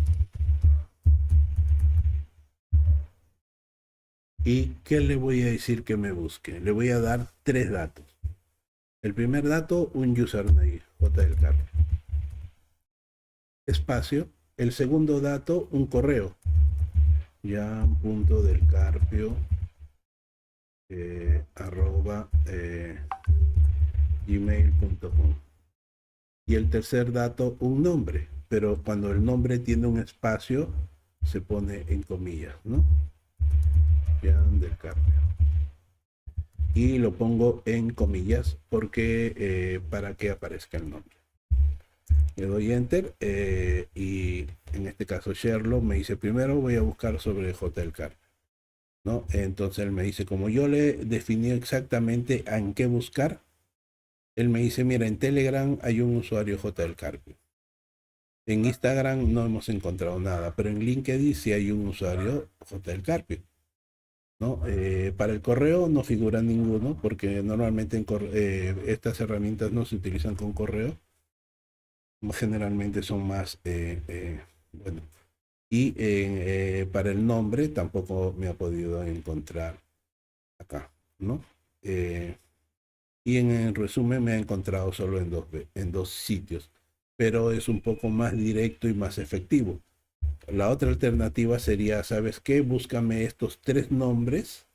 S1: ¿Y qué le voy a decir que me busque? Le voy a dar 3 datos. El primer dato, un username, J del Carpio. Espacio. El segundo dato, un correo. Jan.delcarpio arroba gmail.com. Y el tercer dato, un nombre, pero cuando el nombre tiene un espacio, se pone en comillas, ¿no? Jan del Carpio. Y lo pongo en comillas porque para que aparezca el nombre. Le doy enter y en este caso Sherlock me dice primero voy a buscar sobre J del Carpio, ¿no? Entonces él me dice, como yo le definí exactamente en qué buscar, él me dice, mira, en Telegram hay un usuario J del Carpio. En Instagram no hemos encontrado nada, pero en LinkedIn sí hay un usuario J del Carpio, ¿no? Para el correo no figura ninguno, porque normalmente estas herramientas no se utilizan con correo, generalmente son más, bueno, y para el nombre tampoco me ha podido encontrar acá, ¿no? Y en resumen me ha encontrado solo en dos sitios, pero es un poco más directo y más efectivo. La otra alternativa sería, ¿sabes qué? Búscame estos tres nombres,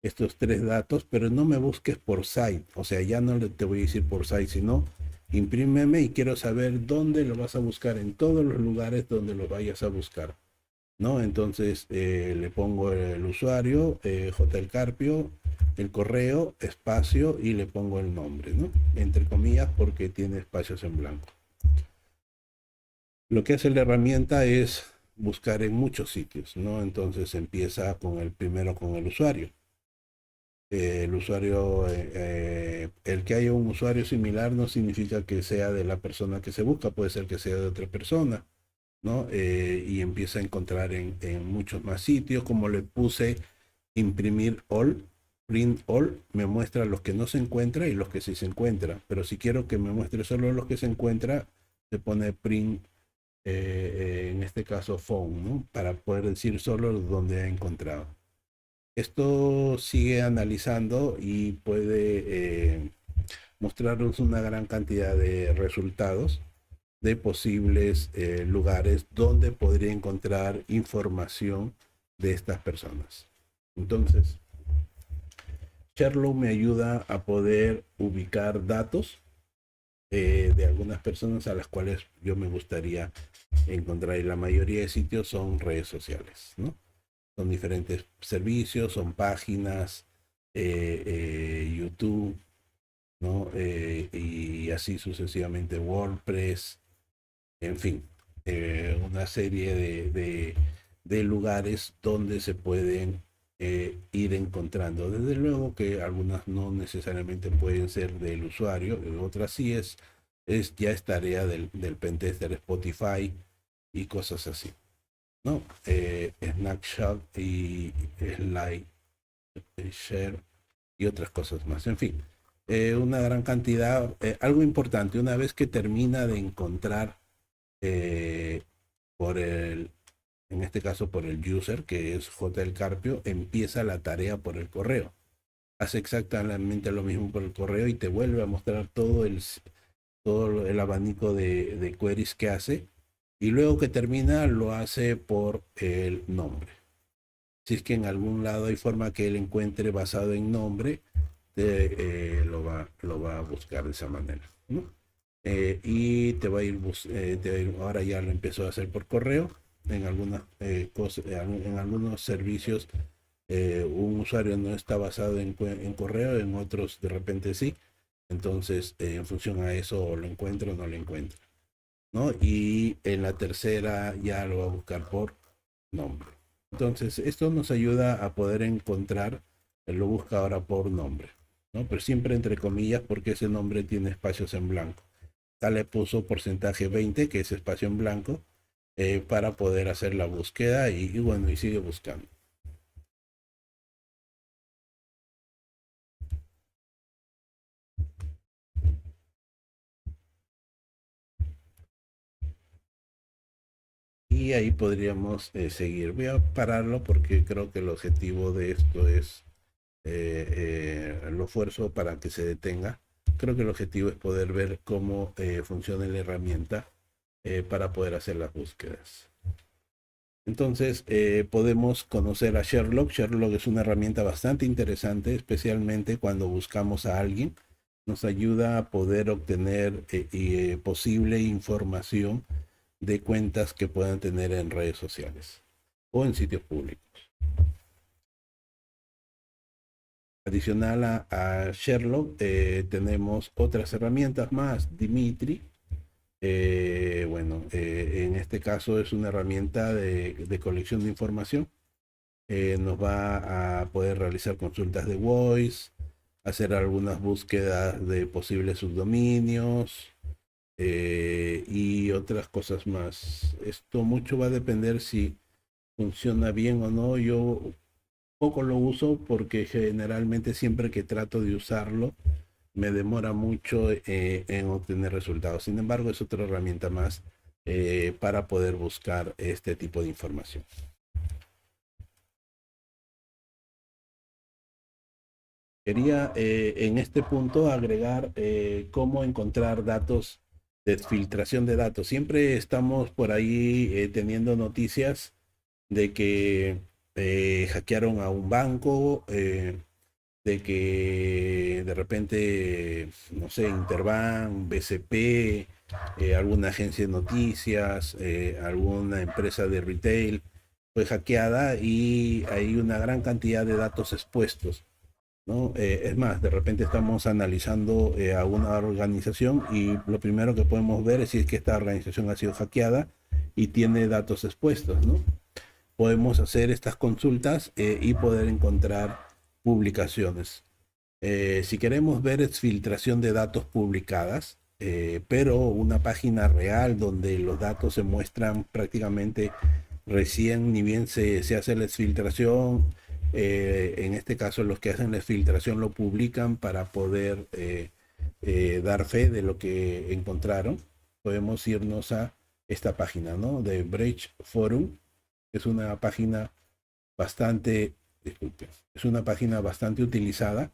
S1: estos tres datos, pero no me busques por site. O sea, ya no te voy a decir por site, sino imprímeme y quiero saber dónde lo vas a buscar, en todos los lugares donde lo vayas a buscar, ¿no? Entonces le pongo el usuario, J. El Carpio, el correo, espacio y le pongo el nombre, ¿no? Entre comillas porque tiene espacios en blanco. Lo que hace la herramienta es buscar en muchos sitios, ¿no? Entonces empieza con el primero con el usuario. El usuario, el que haya un usuario similar no significa que sea de la persona que se busca, puede ser que sea de otra persona, ¿no? Y empieza a encontrar en muchos más sitios, como le puse imprimir all, print all, me muestra los que no se encuentra y los que sí se encuentra, pero si quiero que me muestre solo los que se encuentra, se pone print, en este caso phone, ¿no? Para poder decir solo donde ha encontrado. Esto sigue analizando y puede mostrarnos una gran cantidad de resultados de posibles lugares donde podría encontrar información de estas personas. Entonces, Sherlock me ayuda a poder ubicar datos de algunas personas a las cuales yo me gustaría encontrar, y la mayoría de sitios son redes sociales, ¿no? Son diferentes servicios, son páginas, YouTube, ¿no? Y así sucesivamente, WordPress, en fin, una serie de lugares donde se pueden ir encontrando. Desde luego que algunas no necesariamente pueden ser del usuario, otras sí ya es tarea del pentester, Spotify y cosas así, ¿no? Snapchat y Slide, Share y otras cosas más. En fin, una gran cantidad. Algo importante, una vez que termina de encontrar eh, por en este caso por el user, que es J. El Carpio, empieza la tarea por el correo. Hace exactamente lo mismo por el correo y te vuelve a mostrar todo el abanico de queries que hace. Y luego que termina, lo hace por el nombre. Si es que en algún lado hay forma que él encuentre basado en nombre, lo va a buscar de esa manera, ¿no? Y te va a ir, ahora ya lo empezó a hacer por correo, en algunas cosas, en algunos servicios un usuario no está basado en correo, en otros de repente sí, entonces en función a eso lo encuentro o no lo encuentro, ¿no? Y en la tercera ya lo va a buscar por nombre. Entonces esto nos ayuda a poder encontrar, él lo busca ahora por nombre, ¿no? Pero siempre entre comillas porque ese nombre tiene espacios en blanco. Le puso porcentaje 20, que es espacio en blanco, para poder hacer la búsqueda y bueno, y sigue buscando. Y ahí podríamos seguir. Voy a pararlo porque creo que el objetivo de esto es lo esfuerzo para que se detenga. creo que el objetivo es poder ver cómo funciona la herramienta para poder hacer las búsquedas. Entonces, podemos conocer a Sherlock. Sherlock es una herramienta bastante interesante, especialmente cuando buscamos a alguien. Nos ayuda a poder obtener posible información de cuentas que puedan tener en redes sociales o en sitios públicos. Adicional a Sherlock, tenemos otras herramientas más. Dimitri, en este caso es una herramienta de colección de información. Nos va a poder realizar consultas de voice, hacer algunas búsquedas de posibles subdominios y otras cosas más. Esto mucho va a depender si funciona bien o no. Yo poco lo uso porque generalmente siempre que trato de usarlo me demora mucho en obtener resultados. Sin embargo, es otra herramienta más para poder buscar este tipo de información. Quería en este punto agregar cómo encontrar datos de filtración de datos. Siempre estamos por ahí teniendo noticias de que hackearon a un banco, de que de repente, no sé, Interbank, BCP, alguna agencia de noticias, alguna empresa de retail fue hackeada y hay una gran cantidad de datos expuestos, ¿no? Es más, de repente estamos analizando a una organización y lo primero que podemos ver es si es que esta organización ha sido hackeada y tiene datos expuestos, ¿no? Podemos hacer estas consultas y poder encontrar publicaciones. Si queremos ver exfiltración de datos publicadas, pero una página real donde los datos se muestran prácticamente recién, ni bien se hace la exfiltración, en este caso los que hacen la exfiltración lo publican para poder dar fe de lo que encontraron. Podemos irnos a esta página, ¿no? De Breach Forum. Es una página bastante, disculpe, es una página bastante utilizada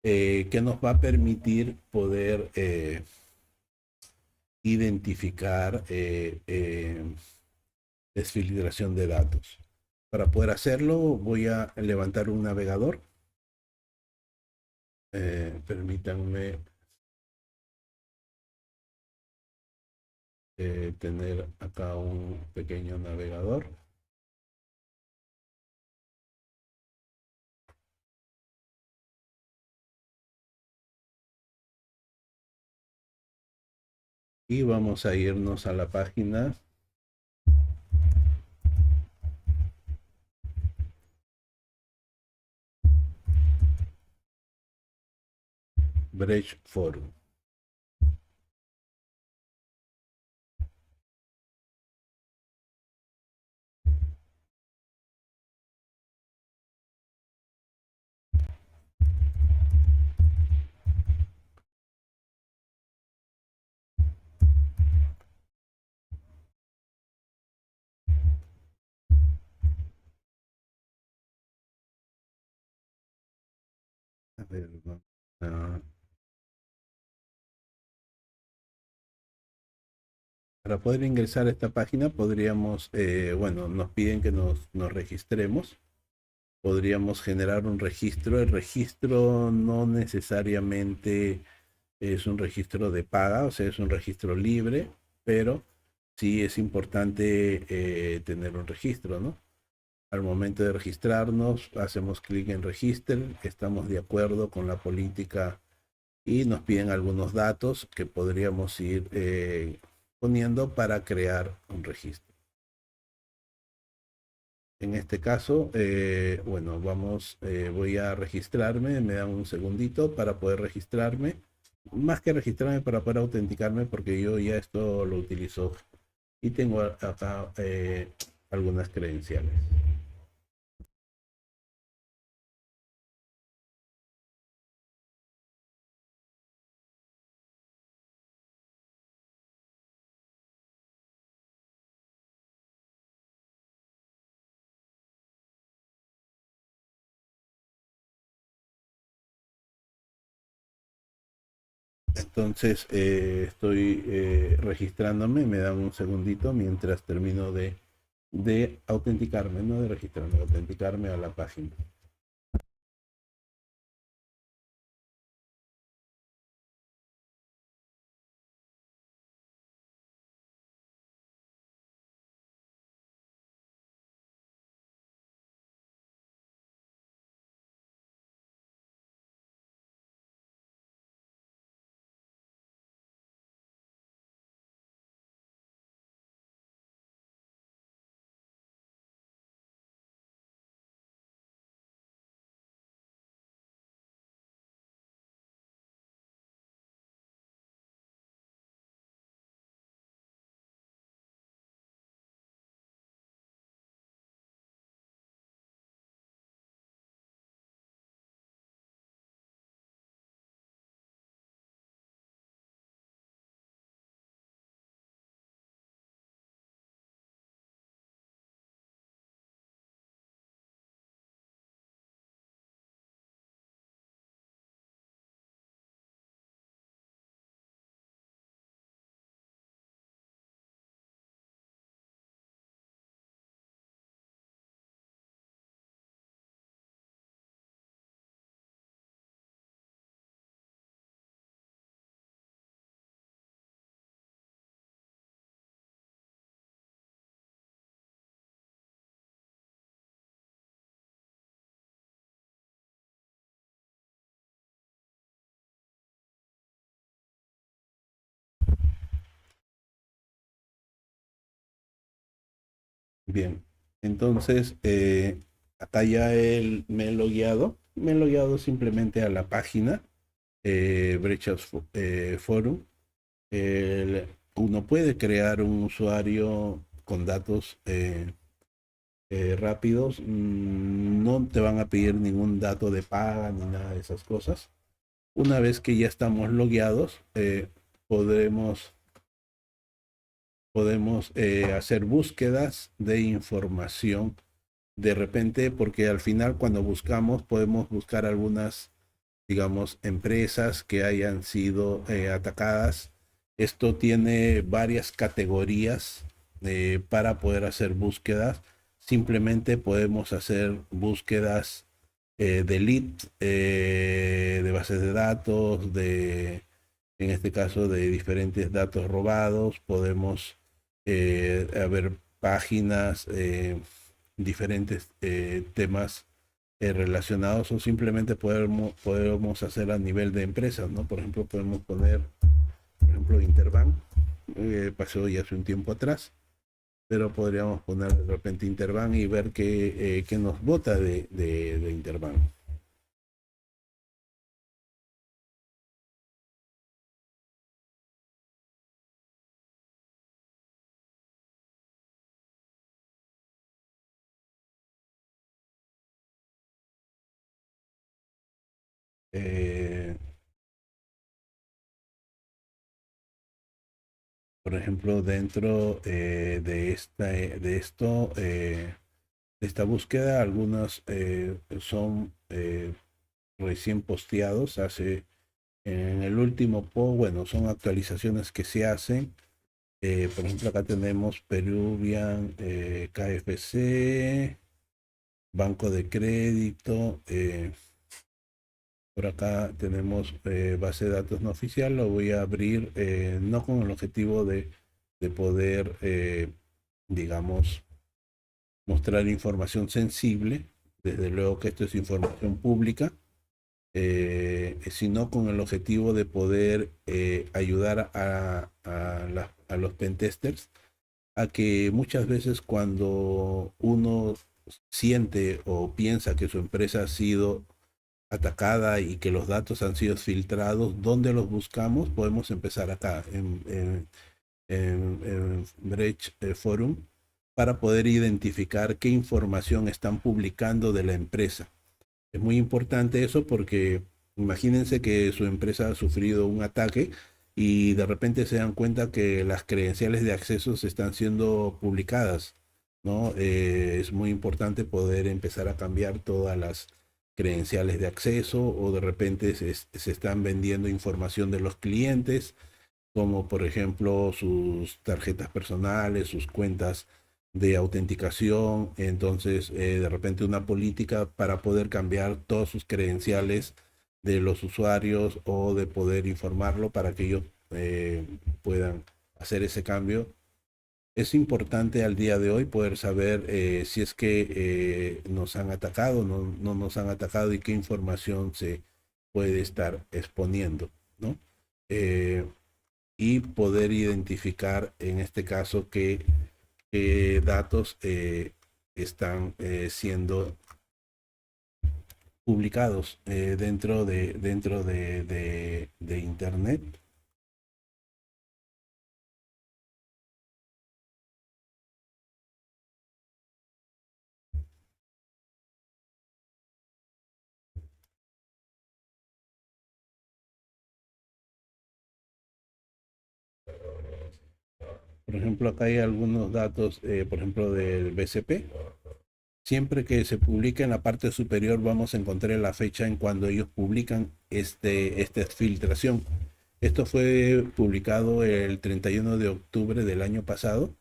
S1: que nos va a permitir poder identificar desfiltración de datos. Para poder hacerlo voy a levantar un navegador. Permítanme tener acá un pequeño navegador. Y vamos a irnos a la página Breach Forum. A ver, vamos a... Para poder ingresar a esta página podríamos, nos piden que nos registremos. Podríamos generar un registro. El registro no necesariamente es un registro de paga, o sea, es un registro libre, pero sí es importante tener un registro, ¿no? Al momento de registrarnos, hacemos clic en Register, estamos de acuerdo con la política y nos piden algunos datos que podríamos ir poniendo para crear un registro. En este caso, voy a registrarme, me dan un segundito para poder registrarme. Más que registrarme, para poder autenticarme, porque yo ya esto lo utilizo y tengo acá algunas credenciales. Entonces estoy registrándome, me dan un segundito mientras termino de autenticarme, no de registrarme, de autenticarme a la página. Bien, entonces acá ya me he logueado simplemente a la página Brechas Forum. Uno puede crear un usuario con datos rápidos, no te van a pedir ningún dato de paga ni nada de esas cosas. Una vez que ya estamos logueados, podremos hacer búsquedas de información de repente, porque al final cuando buscamos podemos buscar algunas, digamos, empresas que hayan sido atacadas. Esto tiene varias categorías para poder hacer búsquedas. Simplemente podemos hacer búsquedas de lead, de bases de datos, en este caso, de diferentes datos robados. Podemos ver páginas, diferentes temas relacionados, o simplemente podemos hacer a nivel de empresas, ¿no? Por ejemplo, podemos poner, por ejemplo, Interbank, pasó ya hace un tiempo atrás, pero podríamos poner de repente Interbank y ver qué nos vota de Interbank. Eh, por ejemplo, dentro de esta búsqueda, algunos son recién posteados en el último post. Bueno, son actualizaciones que se hacen. Por ejemplo, acá tenemos Peruvian, KFC, Banco de Crédito. Por acá tenemos base de datos no oficial. Lo voy a abrir no con el objetivo de poder, digamos, mostrar información sensible. Desde luego que esto es información pública, sino con el objetivo de poder ayudar a los pentesters a que muchas veces, cuando uno siente o piensa que su empresa ha sido atacada y que los datos han sido filtrados, ¿dónde los buscamos? Podemos empezar acá en Breach Forum, para poder identificar qué información están publicando de la empresa. Es muy importante eso, porque imagínense que su empresa ha sufrido un ataque y de repente se dan cuenta que las credenciales de accesos están siendo publicadas, ¿no? Es muy importante poder empezar a cambiar todas credenciales de acceso, o de repente se están vendiendo información de los clientes, como por ejemplo sus tarjetas personales, sus cuentas de autenticación. Entonces, de repente una política para poder cambiar todos sus credenciales de los usuarios, o de poder informarlo para que ellos puedan hacer ese cambio. Es importante al día de hoy poder saber si es que nos han atacado, no nos han atacado, y qué información se puede estar exponiendo, ¿no? Eh, y poder identificar en este caso qué datos están siendo publicados dentro de Internet. Por ejemplo, acá hay algunos datos, por ejemplo, del BCP. Siempre que se publica en la parte superior vamos a encontrar la fecha en cuando ellos publican esta filtración. Esto fue publicado el 31 de octubre del año pasado.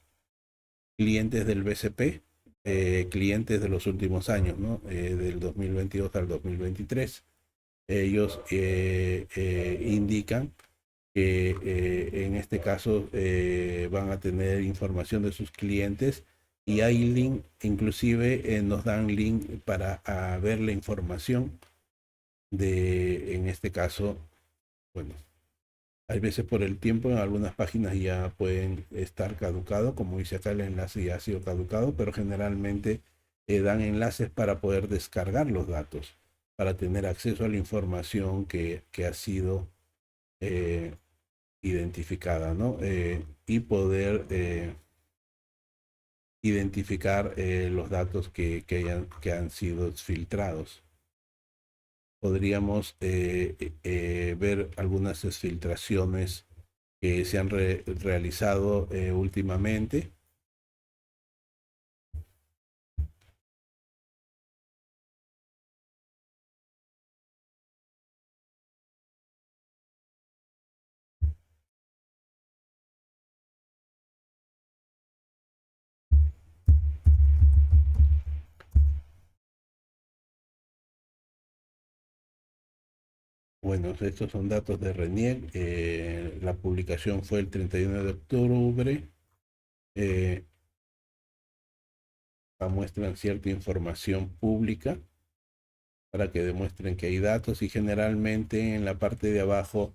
S1: Clientes del BCP, clientes de los últimos años, ¿no? Del 2022 al 2023. Ellos indican que en este caso van a tener información de sus clientes, y hay link, inclusive nos dan link para ver la información en este caso, bueno, hay veces por el tiempo en algunas páginas ya pueden estar caducado, como dice acá, el enlace ya ha sido caducado, pero generalmente dan enlaces para poder descargar los datos, para tener acceso a la información que ha sido eh, identificada, ¿no? Y poder identificar los datos que han sido filtrados. Podríamos ver algunas filtraciones que se han realizado últimamente. Bueno, estos son datos de RENIEC. La publicación fue el 31 de octubre. Eh, Muestran cierta información pública para que demuestren que hay datos, y generalmente en la parte de abajo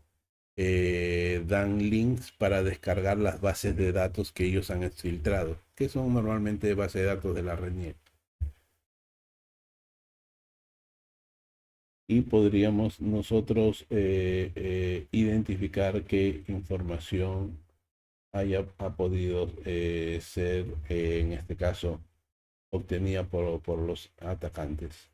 S1: dan links para descargar las bases de datos que ellos han filtrado, que son normalmente bases de datos de la RENIEC. Y podríamos nosotros identificar qué información ha podido ser, en este caso, obtenida por los atacantes.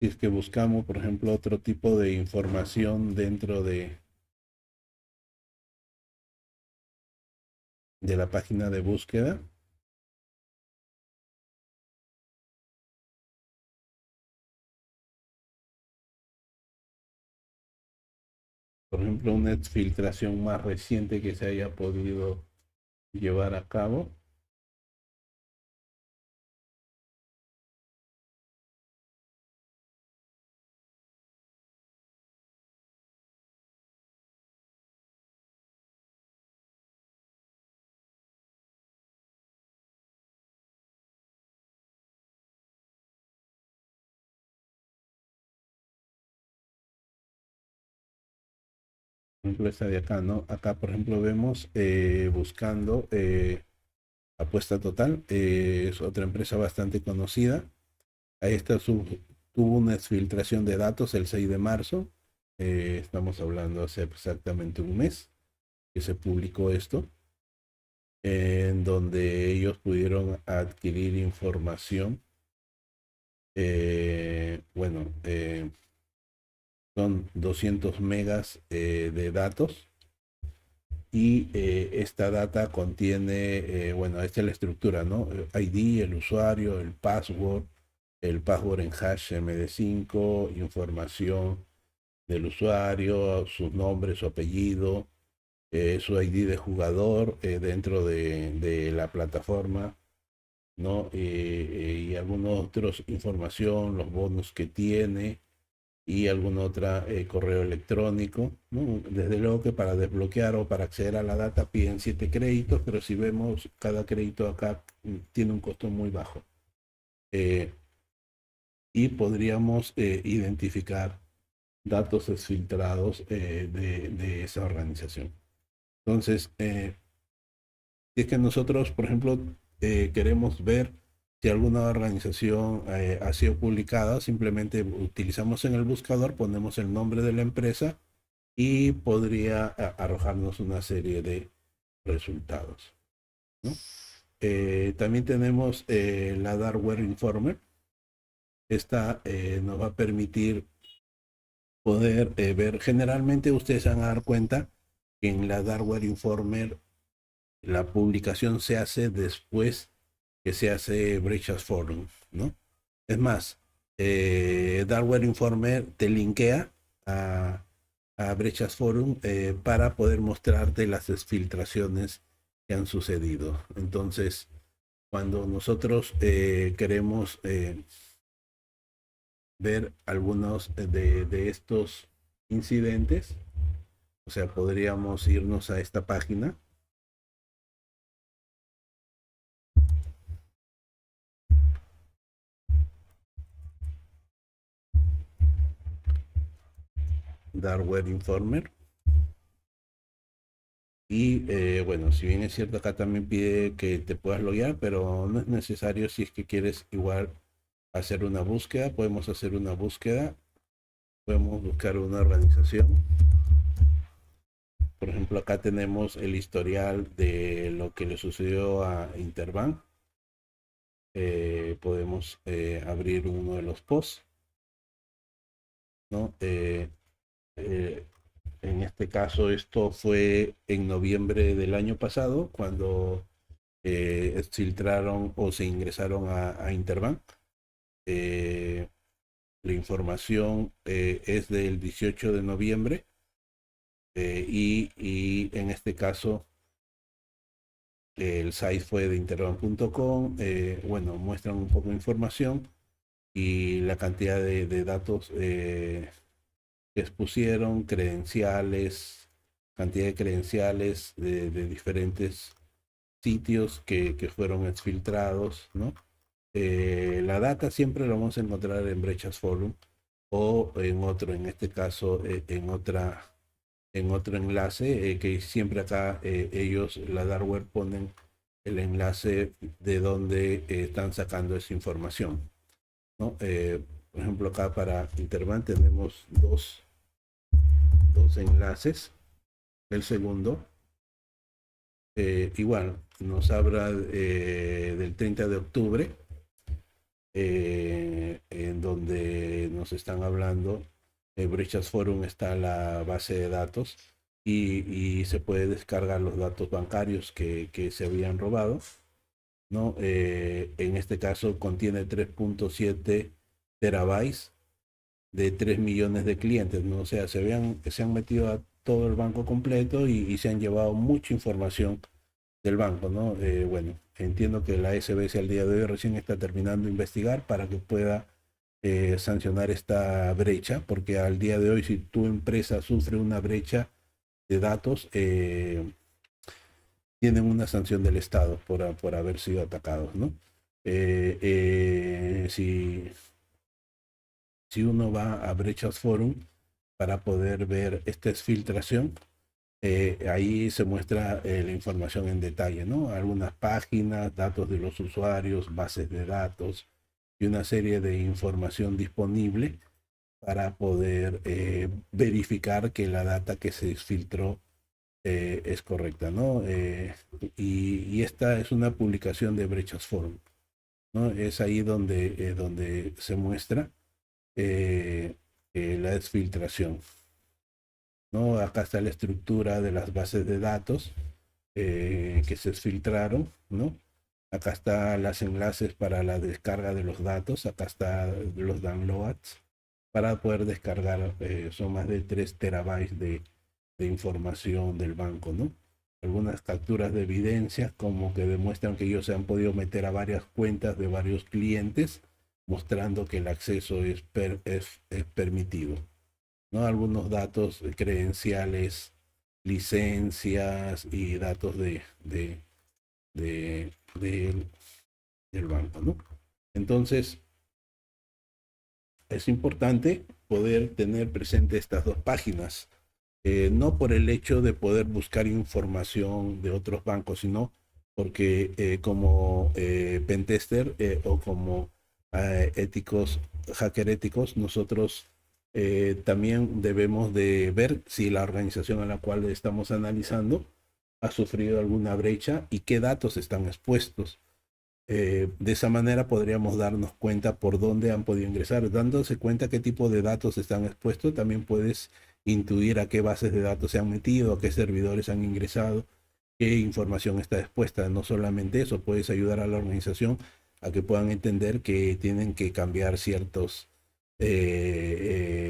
S1: Si es que buscamos, por ejemplo, otro tipo de información dentro de la página de búsqueda, por ejemplo, una filtración más reciente que se haya podido llevar a cabo. Por ejemplo, esta de acá, ¿no? Acá, por ejemplo, vemos buscando Apuesta Total. Es otra empresa bastante conocida. Ahí está tuvo una exfiltración de datos el 6 de marzo. Estamos hablando hace exactamente un mes que se publicó esto. en donde ellos pudieron adquirir información. Bueno, son 200 megas de datos y esta data contiene, bueno, esta es la estructura, ¿no? ID, el usuario, el password en hash MD5, información del usuario, su nombre, su apellido, su ID de jugador dentro de la plataforma, ¿no? Y alguna otra información, los bonos que tiene y alguna otra correo electrónico, ¿no? Desde luego que para desbloquear o para acceder a la data piden 7 créditos, pero si vemos cada crédito acá tiene un costo muy bajo. Y podríamos identificar datos exfiltrados de esa organización. Entonces, si es que nosotros, por ejemplo, queremos ver si alguna organización ha sido publicada, simplemente utilizamos en el buscador, ponemos el nombre de la empresa y podría arrojarnos una serie de resultados, ¿no? También tenemos la Darkware Informer. Esta nos va a permitir poder ver, generalmente ustedes se van a dar cuenta que en la Darkware Informer la publicación se hace después que se hace Brechas Forum, ¿no? Es más, Darkware Informer te linkea a Brechas Forum para poder mostrarte las exfiltraciones que han sucedido. Entonces, cuando nosotros queremos ver algunos de estos incidentes, o sea, podríamos irnos a esta página. Darkware Informer. Y bueno, si bien es cierto, acá también pide que te puedas loguear, pero no es necesario si es que quieres igual hacer una búsqueda. Podemos hacer una búsqueda, podemos buscar una organización. Por ejemplo, acá tenemos el historial de lo que le sucedió a Interbank. Podemos abrir uno de los posts, ¿no? En este caso, esto fue en noviembre del año pasado, cuando filtraron o se ingresaron a Interbank. La información es del 18 de noviembre y en este caso el site fue de interbank.com. Bueno, muestran un poco de información y la cantidad de datos que expusieron, credenciales, cantidad de credenciales de diferentes sitios que fueron exfiltrados, ¿no? La data siempre la vamos a encontrar en Brechas Forum o en otro, en este caso, en otro enlace, que siempre acá ellos, la Darkware, ponen el enlace de donde están sacando esa información, ¿no? Por ejemplo, acá para Interbank tenemos dos enlaces. El segundo, igual, nos habla del 30 de octubre, en donde nos están hablando, Brechas Forum está la base de datos y se puede descargar los datos bancarios que se habían robado, ¿no? En este caso contiene 3.7 terabytes de 3 millones de clientes, ¿no? O sea, se han metido a todo el banco completo y se han llevado mucha información del banco, ¿no? Bueno, entiendo que la SBS al día de hoy recién está terminando de investigar para que pueda sancionar esta brecha, porque al día de hoy si tu empresa sufre una brecha de datos, tienen una sanción del Estado por haber sido atacados, ¿no? Si uno va a Brechas Forum para poder ver esta exfiltración, ahí se muestra la información en detalle, ¿no? Algunas páginas, datos de los usuarios, bases de datos y una serie de información disponible para poder verificar que la data que se filtró es correcta, ¿no? Y esta es una publicación de Brechas Forum, ¿no? Es ahí donde se muestra eh, la exfiltración, ¿no? Acá está la estructura de las bases de datos que se filtraron, ¿no? Acá están los enlaces para la descarga de los datos, acá están los downloads para poder descargar, son más de 3 terabytes de información del banco, ¿no? Algunas capturas de evidencia como que demuestran que ellos se han podido meter a varias cuentas de varios clientes, mostrando que el acceso es permitido, ¿no? Algunos datos credenciales, licencias y datos de- de- del banco, ¿no? Entonces, es importante poder tener presente estas dos páginas, no por el hecho de poder buscar información de otros bancos, sino porque como pentester o como éticos, hacker éticos, nosotros también debemos de ver si la organización a la cual estamos analizando ha sufrido alguna brecha y qué datos están expuestos. De esa manera podríamos darnos cuenta por dónde han podido ingresar. Dándose cuenta qué tipo de datos están expuestos, también puedes intuir a qué bases de datos se han metido, a qué servidores han ingresado, qué información está expuesta. No solamente eso, puedes ayudar a la organización a que puedan entender que tienen que cambiar ciertos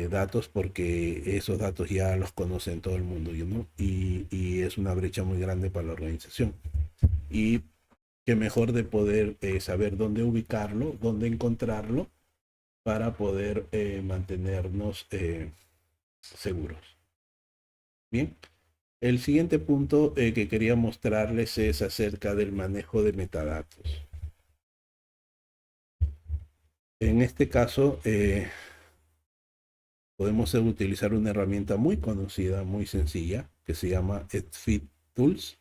S1: datos porque esos datos ya los conocen todo el mundo, ¿no? Y es una brecha muy grande para la organización. Y que mejor de poder saber dónde ubicarlo, dónde encontrarlo para poder mantenernos seguros. Bien, el siguiente punto que quería mostrarles es acerca del manejo de metadatos. En este caso, podemos utilizar una herramienta muy conocida, muy sencilla, que se llama EdFit Tools.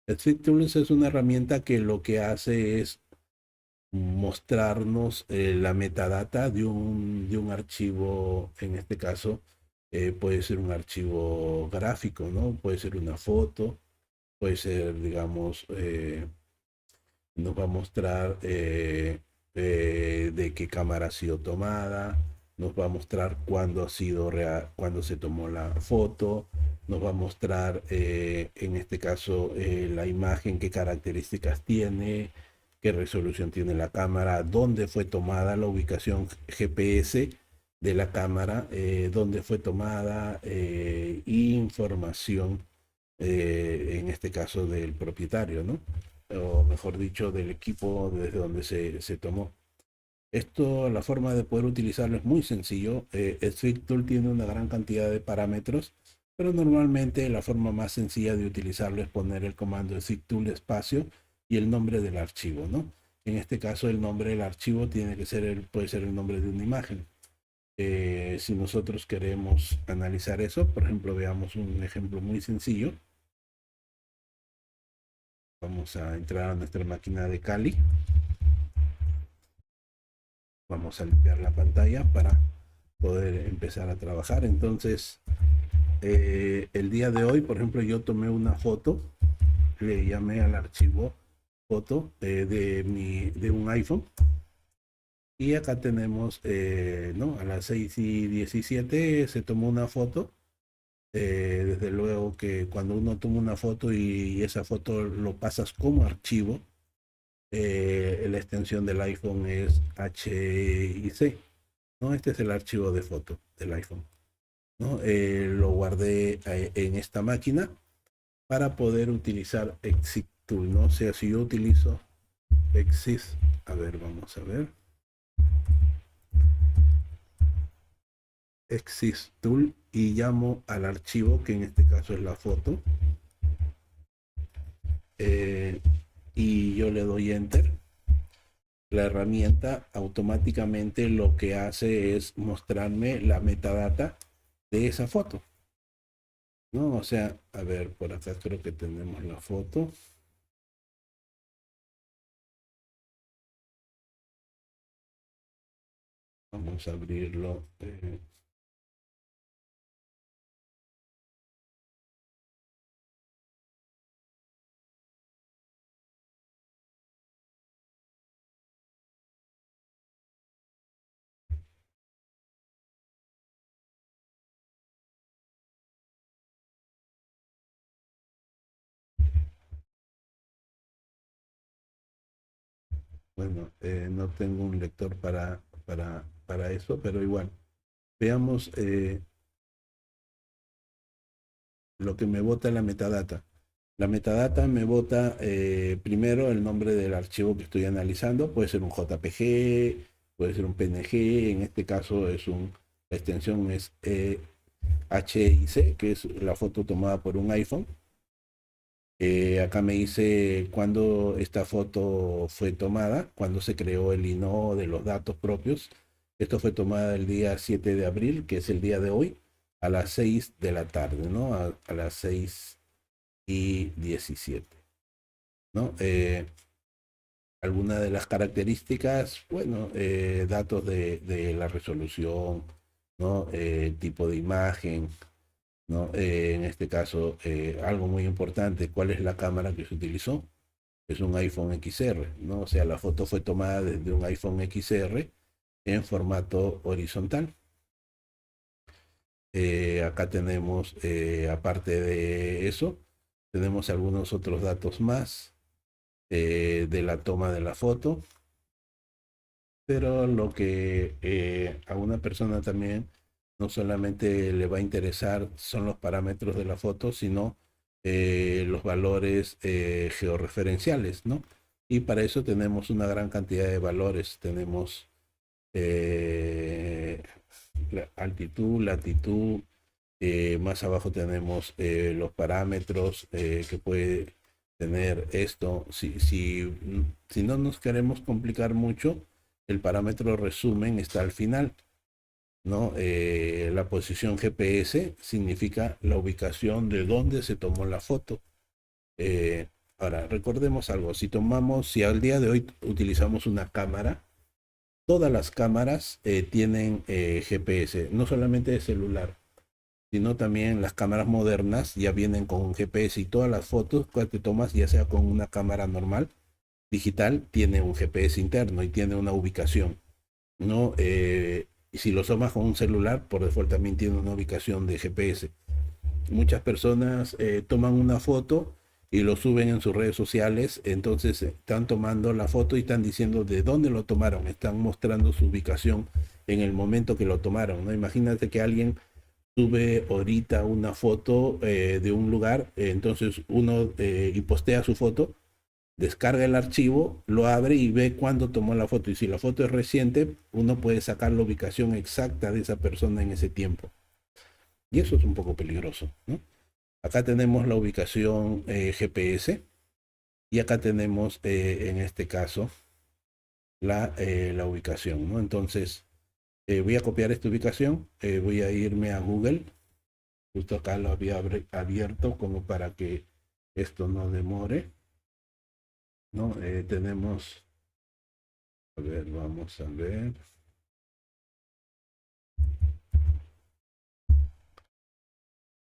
S1: EdFit Tools es una herramienta que lo que hace es mostrarnos la metadata de un archivo, en este caso puede ser un archivo gráfico, ¿no? Puede ser una foto, puede ser, digamos, nos va a mostrar de qué cámara ha sido tomada, nos va a mostrar cuándo ha sido cuándo se tomó la foto, nos va a mostrar en este caso la imagen, qué características tiene, qué resolución tiene la cámara, dónde fue tomada, la ubicación GPS de la cámara, dónde fue tomada, información en este caso del propietario, ¿no? O mejor dicho, del equipo desde donde se tomó. Esto, la forma de poder utilizarlo es muy sencillo. StreetTool tiene una gran cantidad de parámetros, pero normalmente la forma más sencilla de utilizarlo es poner el comando StreetTool espacio y el nombre del archivo, ¿no? En este caso, el nombre del archivo tiene que ser puede ser el nombre de una imagen. Si nosotros queremos analizar eso, por ejemplo, veamos un ejemplo muy sencillo. Vamos a entrar a nuestra máquina de Kali. Vamos a limpiar la pantalla para poder empezar a trabajar. Entonces, el día de hoy, por ejemplo, yo tomé una foto, le llamé al archivo foto de un iPhone. Y acá tenemos, ¿no? A las 6:17 se tomó una foto. Desde luego que cuando uno toma una foto y esa foto lo pasas como archivo, la extensión del iPhone es HIC, ¿no? Este es el archivo de foto del iPhone, ¿no? Lo guardé en esta máquina para poder utilizar Exit Tool, ¿no? O sea, si yo utilizo Exit, a ver, vamos a ver, Exit Tool y llamo al archivo, que en este caso es la foto, eh, y yo le doy Enter. La herramienta automáticamente lo que hace es mostrarme la metadata de esa foto, ¿no? O sea, a ver, por acá creo que tenemos la foto. Vamos a abrirlo. Bueno, no tengo un lector para eso, pero igual. Veamos lo que me bota la metadata. La metadata me bota primero el nombre del archivo que estoy analizando. Puede ser un JPG, puede ser un PNG. En este caso la extensión es HIC, que es la foto tomada por un iPhone. Acá me dice cuándo esta foto fue tomada, cuándo se creó el INO de los datos propios. Esto fue tomada el día 7 de abril, que es el día de hoy, a las 6 de la tarde, ¿no? A las 6:17, ¿no? Algunas de las características, bueno, datos de la resolución, ¿no? Tipo de imagen, ¿no? En este caso, algo muy importante, ¿cuál es la cámara que se utilizó? Es un iPhone XR, ¿no? O sea, la foto fue tomada desde un iPhone XR en formato horizontal. Acá tenemos, aparte de eso, tenemos algunos otros datos más de la toma de la foto, pero lo que a una persona también no solamente le va a interesar son los parámetros de la foto, sino los valores georreferenciales, ¿no? Y para eso tenemos una gran cantidad de valores. Tenemos eh, la altitud, latitud, más abajo tenemos los parámetros que puede tener esto. Si no nos queremos complicar mucho, el parámetro resumen está al final, ¿no? La posición GPS significa la ubicación de dónde se tomó la foto. Ahora, recordemos algo, si al día de hoy utilizamos una cámara, todas las cámaras tienen GPS, no solamente de celular, sino también las cámaras modernas ya vienen con un GPS y todas las fotos que te tomas, ya sea con una cámara normal, digital, tiene un GPS interno y tiene una ubicación, ¿no? Y si lo tomas con un celular, por default también tiene una ubicación de GPS. Muchas personas toman una foto y lo suben en sus redes sociales, entonces están tomando la foto y están diciendo de dónde lo tomaron, están mostrando su ubicación en el momento que lo tomaron, ¿no? Imagínate que alguien sube ahorita una foto de un lugar, entonces uno y postea su foto, descarga el archivo, lo abre y ve cuándo tomó la foto. Y si la foto es reciente, uno puede sacar la ubicación exacta de esa persona en ese tiempo. Y eso es un poco peligroso, ¿no? Acá tenemos la ubicación GPS y acá tenemos en este caso la ubicación, ¿no? Entonces voy a copiar esta ubicación, voy a irme a Google. Justo acá lo había abierto como para que esto no demore, ¿no? Tenemos, a ver, vamos a ver.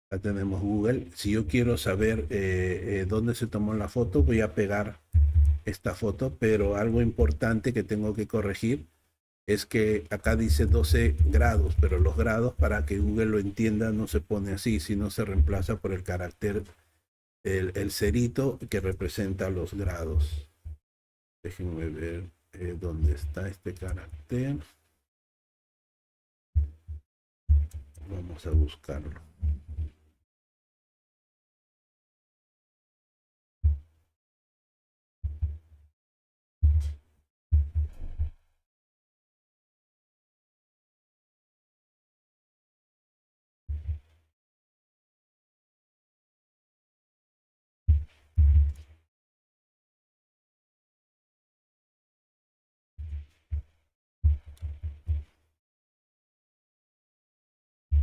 S1: Acá tenemos Google. Si yo quiero saber dónde se tomó la foto, voy a pegar esta foto, pero algo importante que tengo que corregir es que acá dice 12 grados, pero los grados para que Google lo entienda no se pone así, sino se reemplaza por el carácter, el cerito que representa los grados. Déjenme ver dónde está este carácter. Vamos a buscarlo.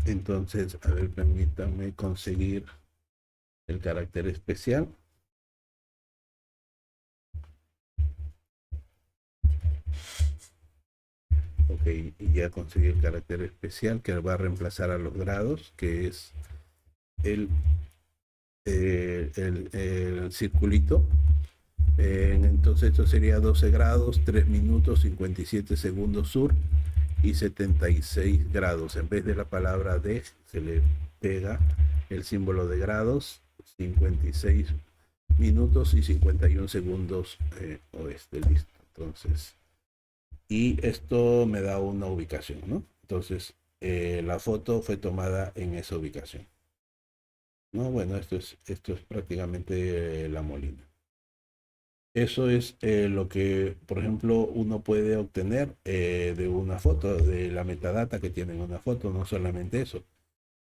S1: Entonces, a ver, permítanme conseguir el carácter especial. Ok, y ya conseguí el carácter especial que va a reemplazar a los grados, que es el, el circulito. Entonces esto sería 12 grados, 3 minutos, 57 segundos sur y 76 grados. En vez de la palabra de, se le pega el símbolo de grados, 56 minutos y 51 segundos oeste. Listo. Entonces, y esto me da una ubicación, ¿no? Entonces, la foto fue tomada en esa ubicación. No, bueno, esto es prácticamente La Molina. Eso es lo que, por ejemplo, uno puede obtener de una foto, de la metadata que tiene en una foto, no solamente eso.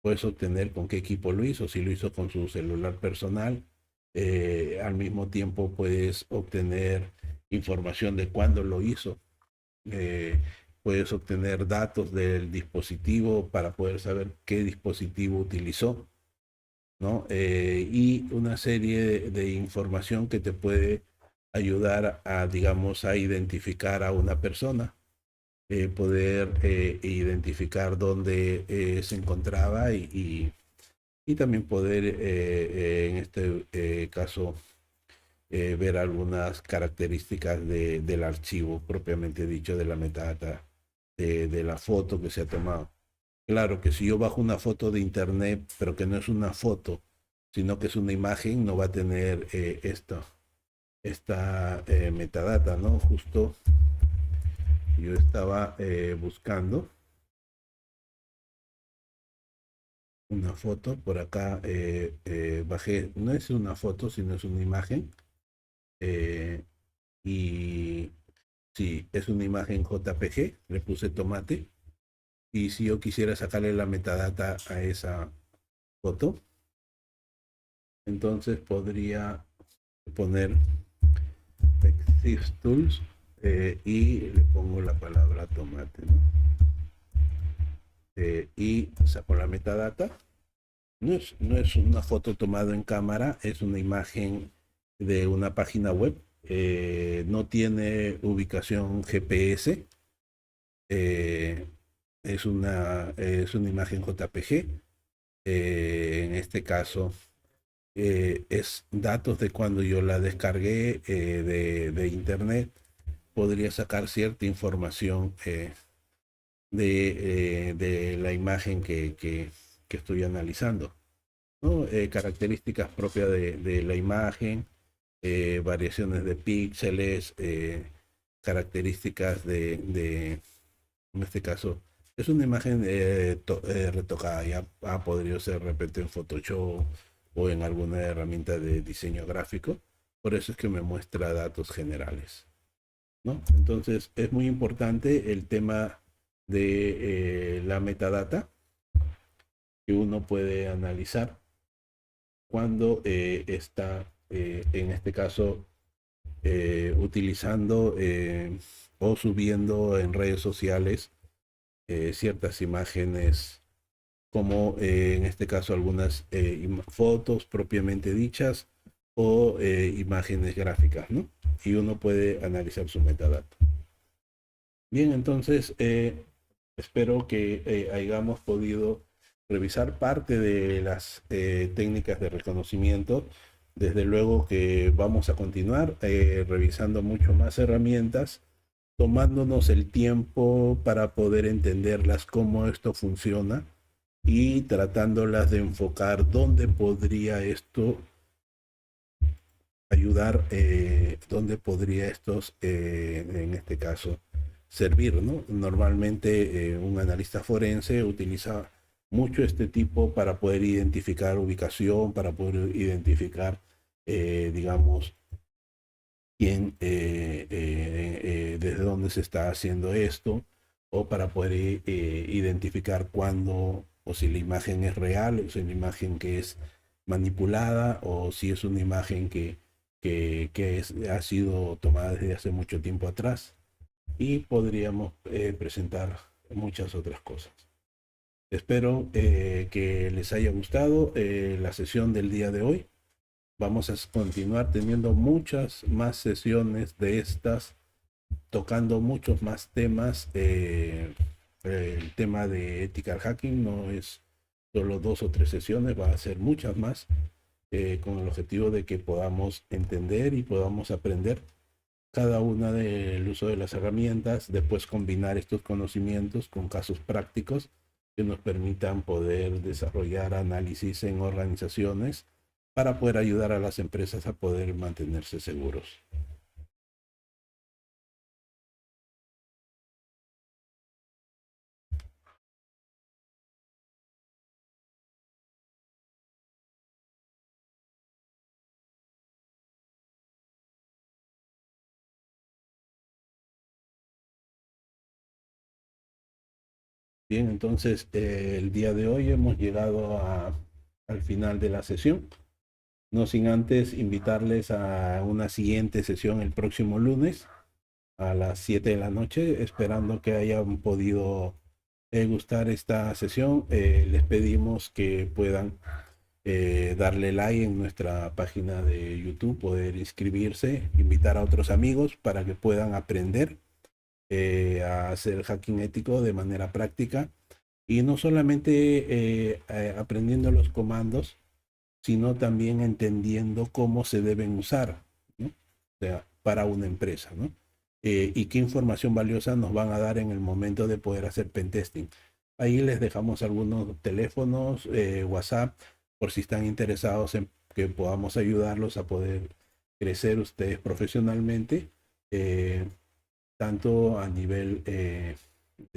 S1: Puedes obtener con qué equipo lo hizo, si lo hizo con su celular personal. Al mismo tiempo puedes obtener información de cuándo lo hizo. Eh, Puedes obtener datos del dispositivo para poder saber qué dispositivo utilizó, ¿no? Y una serie de información que te puede ayudar a, digamos, a identificar a una persona, poder identificar dónde se encontraba y también poder, en este caso, ver algunas características del archivo propiamente dicho, de la metadata, de la foto que se ha tomado. Claro que si yo bajo una foto de internet, pero que no es una foto, sino que es una imagen, no va a tener esta metadata, ¿no? Justo yo estaba buscando una foto, por acá bajé, no es una foto, sino es una imagen, eh, y sí, es una imagen JPG, le puse tomate, y si yo quisiera sacarle la metadata a esa foto, entonces podría poner Exif Tools y le pongo la palabra tomate, ¿no? Y saco la metadata. No es una foto tomada en cámara, es una imagen de una página web. No tiene ubicación GPS. eh, es una imagen JPG. En este caso, es datos de cuando yo la descargué de internet. Podría sacar cierta información de la imagen que estoy analizando, ¿no? Características propias de la imagen, variaciones de píxeles, características en este caso, es una imagen retocada, ya podría ser de repente en Photoshop o en alguna herramienta de diseño gráfico. Por eso es que me muestra datos generales, ¿no? Entonces es muy importante el tema de la metadata que uno puede analizar cuando está, en este caso, utilizando o subiendo en redes sociales ciertas imágenes, como en este caso algunas fotos propiamente dichas o imágenes gráficas, ¿no? Y uno puede analizar su metadata. Bien, entonces espero que hayamos podido revisar parte de las técnicas de reconocimiento. Desde luego que vamos a continuar revisando mucho más herramientas, tomándonos el tiempo para poder entenderlas, cómo esto funciona y tratándolas de enfocar dónde podría esto ayudar, dónde podría estos, en este caso, servir, ¿no? Normalmente un analista forense utiliza mucho este tipo para poder identificar ubicación, para poder identificar, digamos, quién, desde dónde se está haciendo esto, o para poder identificar cuándo, o si la imagen es real, o si es una imagen que es manipulada, o si es una imagen que ha sido tomada desde hace mucho tiempo atrás. Y podríamos presentar muchas otras cosas. Espero que les haya gustado la sesión del día de hoy. Vamos a continuar teniendo muchas más sesiones de estas, tocando muchos más temas. El tema de ethical hacking no es solo 2 o 3 sesiones, va a ser muchas más, con el objetivo de que podamos entender y podamos aprender cada una del uso de las herramientas, después combinar estos conocimientos con casos prácticos que nos permitan poder desarrollar análisis en organizaciones para poder ayudar a las empresas a poder mantenerse seguros. Bien, entonces el día de hoy hemos llegado al final de la sesión. No sin antes invitarles a una siguiente sesión el próximo lunes a las 7 de la noche, esperando que hayan podido gustar esta sesión. Les pedimos que puedan darle like en nuestra página de YouTube, poder inscribirse, invitar a otros amigos para que puedan aprender a hacer hacking ético de manera práctica y no solamente aprendiendo los comandos, sino también entendiendo cómo se deben usar, ¿no? O sea, para una empresa, ¿no? Y qué información valiosa nos van a dar en el momento de poder hacer pentesting. Ahí les dejamos algunos teléfonos, WhatsApp, por si están interesados en que podamos ayudarlos a poder crecer ustedes profesionalmente, tanto a nivel de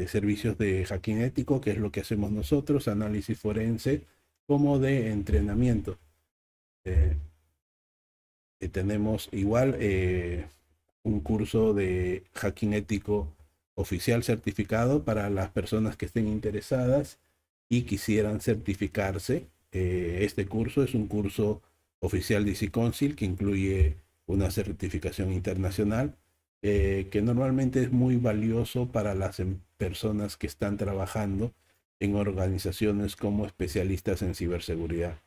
S1: servicios de hacking ético, que es lo que hacemos nosotros, análisis forense, como de entrenamiento. Eh, Tenemos igual un curso de hacking ético oficial certificado para las personas que estén interesadas y quisieran certificarse. Este curso es un curso oficial de Easy Council que incluye una certificación internacional que normalmente es muy valioso para las personas que están trabajando en organizaciones como especialistas en ciberseguridad,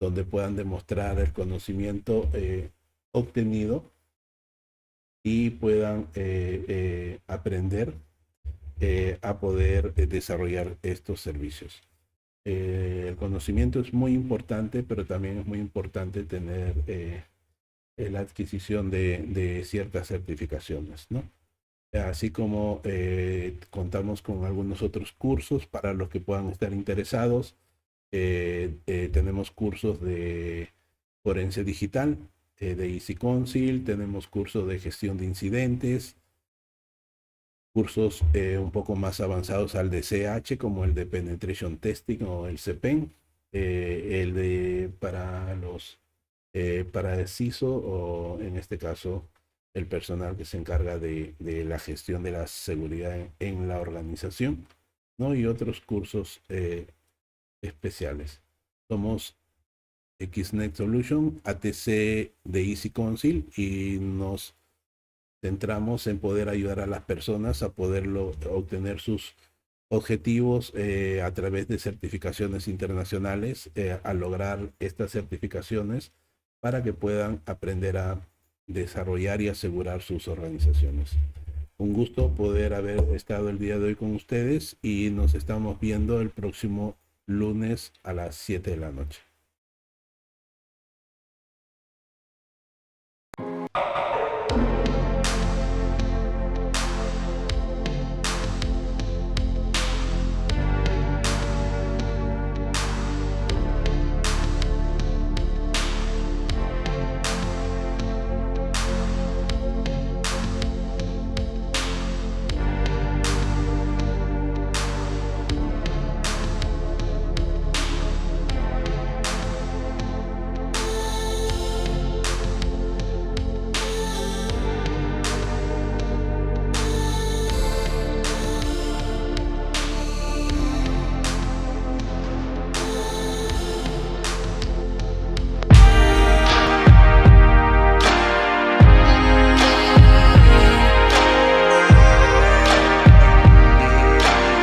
S1: donde puedan demostrar el conocimiento obtenido y puedan aprender a poder desarrollar estos servicios. El conocimiento es muy importante, pero también es muy importante tener la adquisición de ciertas certificaciones, ¿no? Así como contamos con algunos otros cursos para los que puedan estar interesados. Tenemos cursos de forense digital, de Easy Council, tenemos cursos de gestión de incidentes, cursos un poco más avanzados al de CH, como el de Penetration Testing o el CPEN, el de para el CISO o en este caso el personal que se encarga de la gestión de la seguridad en la organización, ¿no? Y otros cursos especiales. Somos XNet Solution, ATC de Easy Council, y nos centramos en poder ayudar a las personas a poderlo obtener sus objetivos a través de certificaciones internacionales, a lograr estas certificaciones para que puedan aprender a desarrollar y asegurar sus organizaciones. Un gusto poder haber estado el día de hoy con ustedes y nos estamos viendo el próximo lunes a las 7 de la noche.